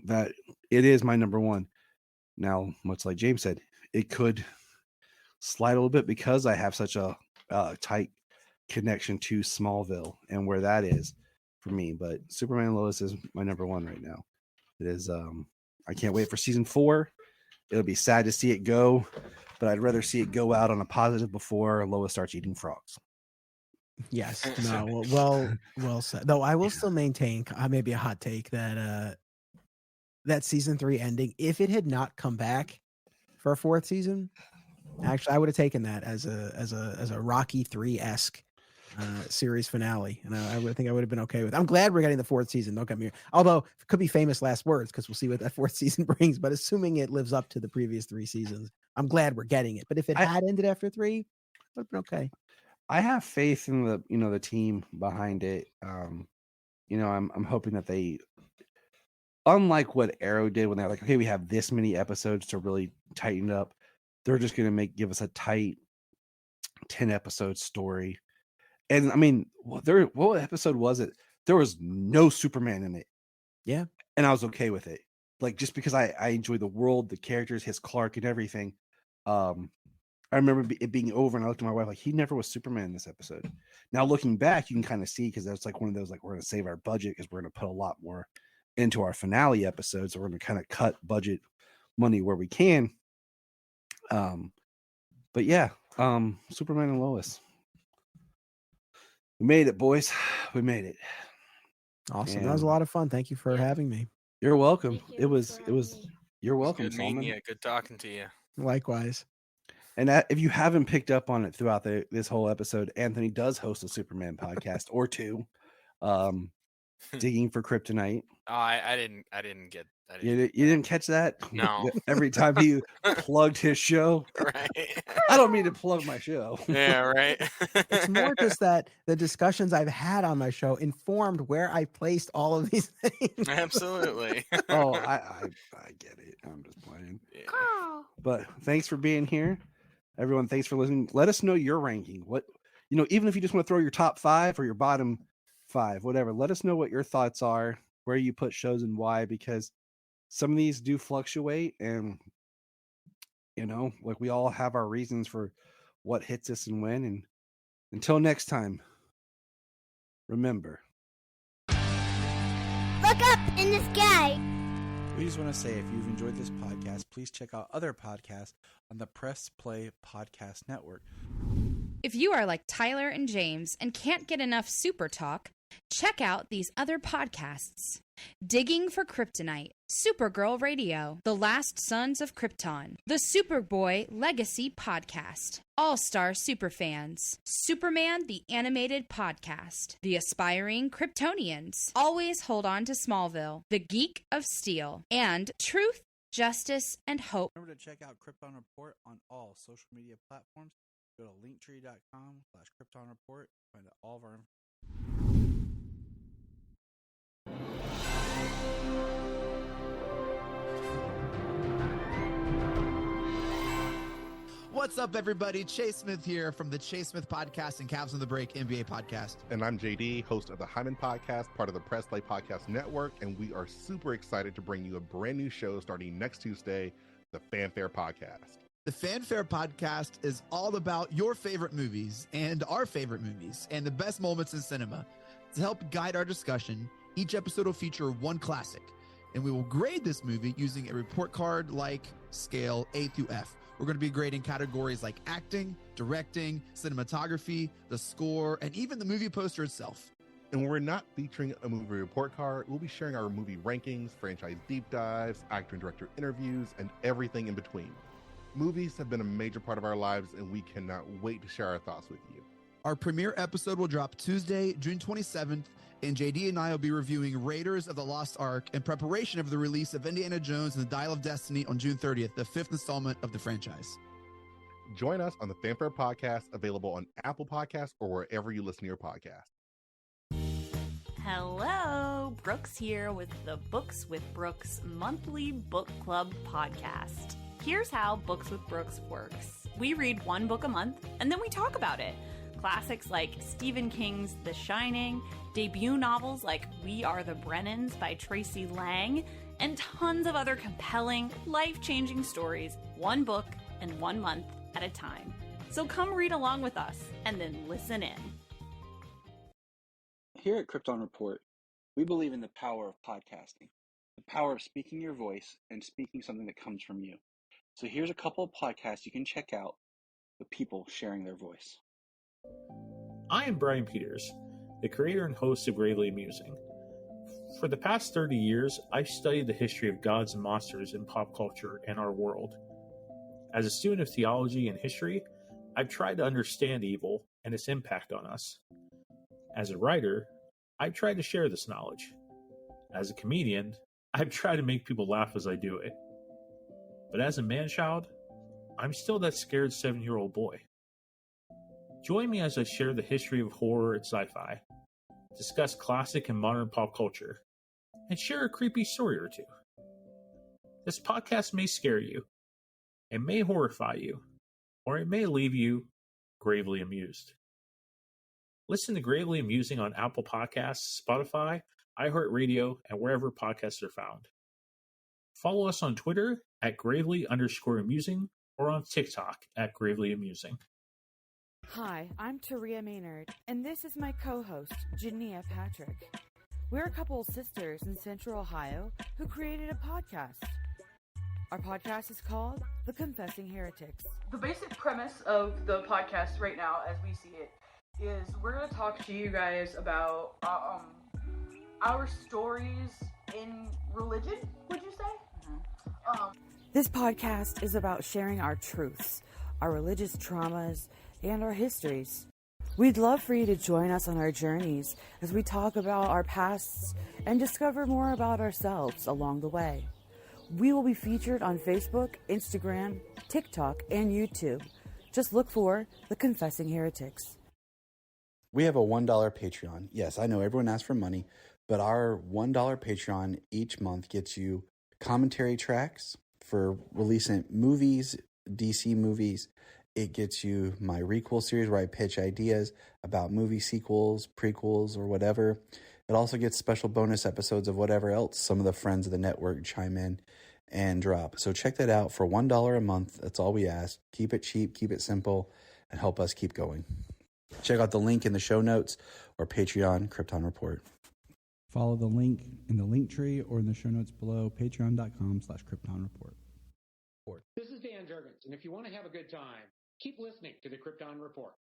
that it is my number one. Now, much like James said, it could slide a little bit because I have such a tight connection to Smallville and where that is for me. But Superman and Lois is my number one right now. It is. I can't wait for season 4. It'll be sad to see it go, but I'd rather see it go out on a positive before Lois starts eating frogs. Yes. No. Well said. Though I will still maintain, maybe a hot take, that that season 3 ending, if it had not come back for a 4th season, actually I would have taken that as a Rocky 3-esque series finale, and I would think I would have been okay with it. I'm glad we're getting the 4th season. Don't get me wrong. Although it could be famous last words, because we'll see what that 4th season brings. But assuming it lives up to the previous 3 seasons, I'm glad we're getting it. But if it had ended after 3, it would have been okay. I have faith in the team behind it. I'm hoping that they, unlike what Arrow did when they're like, okay, we have this many episodes to really tighten up, they're just going to give us a tight 10-episode story. And I mean, what episode was it? There was no Superman in it. Yeah. And I was okay with it. Like, just because I enjoy the world, the characters, his Clark and everything. I remember it being over, and I looked at my wife like, he never was Superman in this episode. Now, looking back, you can kind of see, because that's like one of those, like, we're going to save our budget because we're going to put a lot more into our finale episodes. So we're going to kind of cut budget money where we can. But yeah, Superman and Lois. We made it, boys. We made it. Awesome. That was a lot of fun. Thank you for having me. You're welcome. Thank you It was. for It was. having me. You're welcome, Good meeting Solomon. you. Good talking to you. Likewise. And if you haven't picked up on it throughout this whole episode, Anthony does host a Superman podcast or two, Digging for Kryptonite. Oh, I didn't get. You didn't catch that? No. Every time he plugged his show. Right. I don't mean to plug my show. Yeah. Right. It's more just that the discussions I've had on my show informed where I placed all of these things. Absolutely. Oh, I get it. I'm just playing. Yeah. Carl. But thanks for being here. Everyone, thanks for listening. Let us know your ranking. What even if you just want to throw your top 5 or your bottom 5, whatever, let us know what your thoughts are, where you put shows and why, because some of these do fluctuate, and like we all have our reasons for what hits us and when. And until next time, remember, look up in the sky. We just want to say, if you've enjoyed this podcast, please check out other podcasts on the Press Play Podcast Network. If you are like Tyler and James and can't get enough Super Talk, check out these other podcasts. Digging for Kryptonite, Supergirl Radio, The Last Sons of Krypton, the Superboy Legacy Podcast, All-Star Superfans, Superman the Animated Podcast, The Aspiring Kryptonians, Always Hold On to Smallville, The Geek of Steel, and Truth, Justice, and Hope. Remember to check out Krypton Report on all social media platforms. Go to linktree.com/Krypton Report. Find out all of our information. What's up, everybody? Chase Smith here from the Chase Smith Podcast and Cavs on the Break NBA Podcast. And I'm JD, host of the Hyman Podcast, part of the Press Play Podcast Network, and we are super excited to bring you a brand new show starting next Tuesday, the Fanfare Podcast. The Fanfare Podcast is all about your favorite movies and our favorite movies and the best moments in cinema. To help guide our discussion, each episode will feature one classic, and we will grade this movie using a report card-like scale A through F. We're going to be grading categories like acting, directing, cinematography, the score, and even the movie poster itself. And when we're not featuring a movie report card, we'll be sharing our movie rankings, franchise deep dives, actor and director interviews, and everything in between. Movies have been a major part of our lives, and we cannot wait to share our thoughts with you. Our premiere episode will drop Tuesday, June 27th, and JD and I will be reviewing Raiders of the Lost Ark in preparation of the release of Indiana Jones and the Dial of Destiny on June 30th, the 5th installment of the franchise. Join us on the Fanfare Podcast, available on Apple Podcasts or wherever you listen to your podcast. Hello, Brooks here with the Books with Brooks monthly book club podcast. Here's how Books with Brooks works. We read one book a month, and then we talk about it. Classics like Stephen King's The Shining, debut novels like We Are the Brennans by Tracy Lang, and tons of other compelling, life-changing stories, one book and 1 month at a time. So come read along with us, and then listen in. Here at Krypton Report, we believe in the power of podcasting, the power of speaking your voice and speaking something that comes from you. So here's a couple of podcasts you can check out with people sharing their voice. I am Brian Peters, the creator and host of Gravely Amusing. For the past 30 years, I've studied the history of gods and monsters in pop culture and our world. As a student of theology and history, I've tried to understand evil and its impact on us. As a writer, I've tried to share this knowledge. As a comedian, I've tried to make people laugh as I do it. But as a man-child, I'm still that scared 7-year-old boy. Join me as I share the history of horror and sci-fi, discuss classic and modern pop culture, and share a creepy story or two. This podcast may scare you, it may horrify you, or it may leave you gravely amused. Listen to Gravely Amusing on Apple Podcasts, Spotify, iHeartRadio, and wherever podcasts are found. Follow us on Twitter at Gravely_Amusing or on TikTok at Gravely Amusing. Hi, I'm Taria Maynard, and this is my co-host, Jania Patrick. We're a couple of sisters in Central Ohio who created a podcast. Our podcast is called The Confessing Heretics. The basic premise of the podcast right now, as we see it, is we're going to talk to you guys about our stories in religion, would you say? This podcast is about sharing our truths, our religious traumas, and our histories. We'd love for you to join us on our journeys as we talk about our pasts and discover more about ourselves along the way. We will be featured on Facebook, Instagram, TikTok, and YouTube. Just look for The Confessing Heretics. We have a $1 Patreon. Yes, I know everyone asks for money, but our $1 Patreon each month gets you commentary tracks for releasing movies, DC movies, It gets you my Requel series where I pitch ideas about movie sequels, prequels, or whatever. It also gets special bonus episodes of whatever else some of the friends of the network chime in and drop. So check that out for $1 a month. That's all we ask. Keep it cheap, keep it simple, and help us keep going. Check out the link in the show notes or Patreon Krypton Report. Follow the link in the link tree or in the show notes below, patreon.com/Krypton Report. This is Dan Jurgens, and if you want to have a good time, keep listening to the Krypton Report.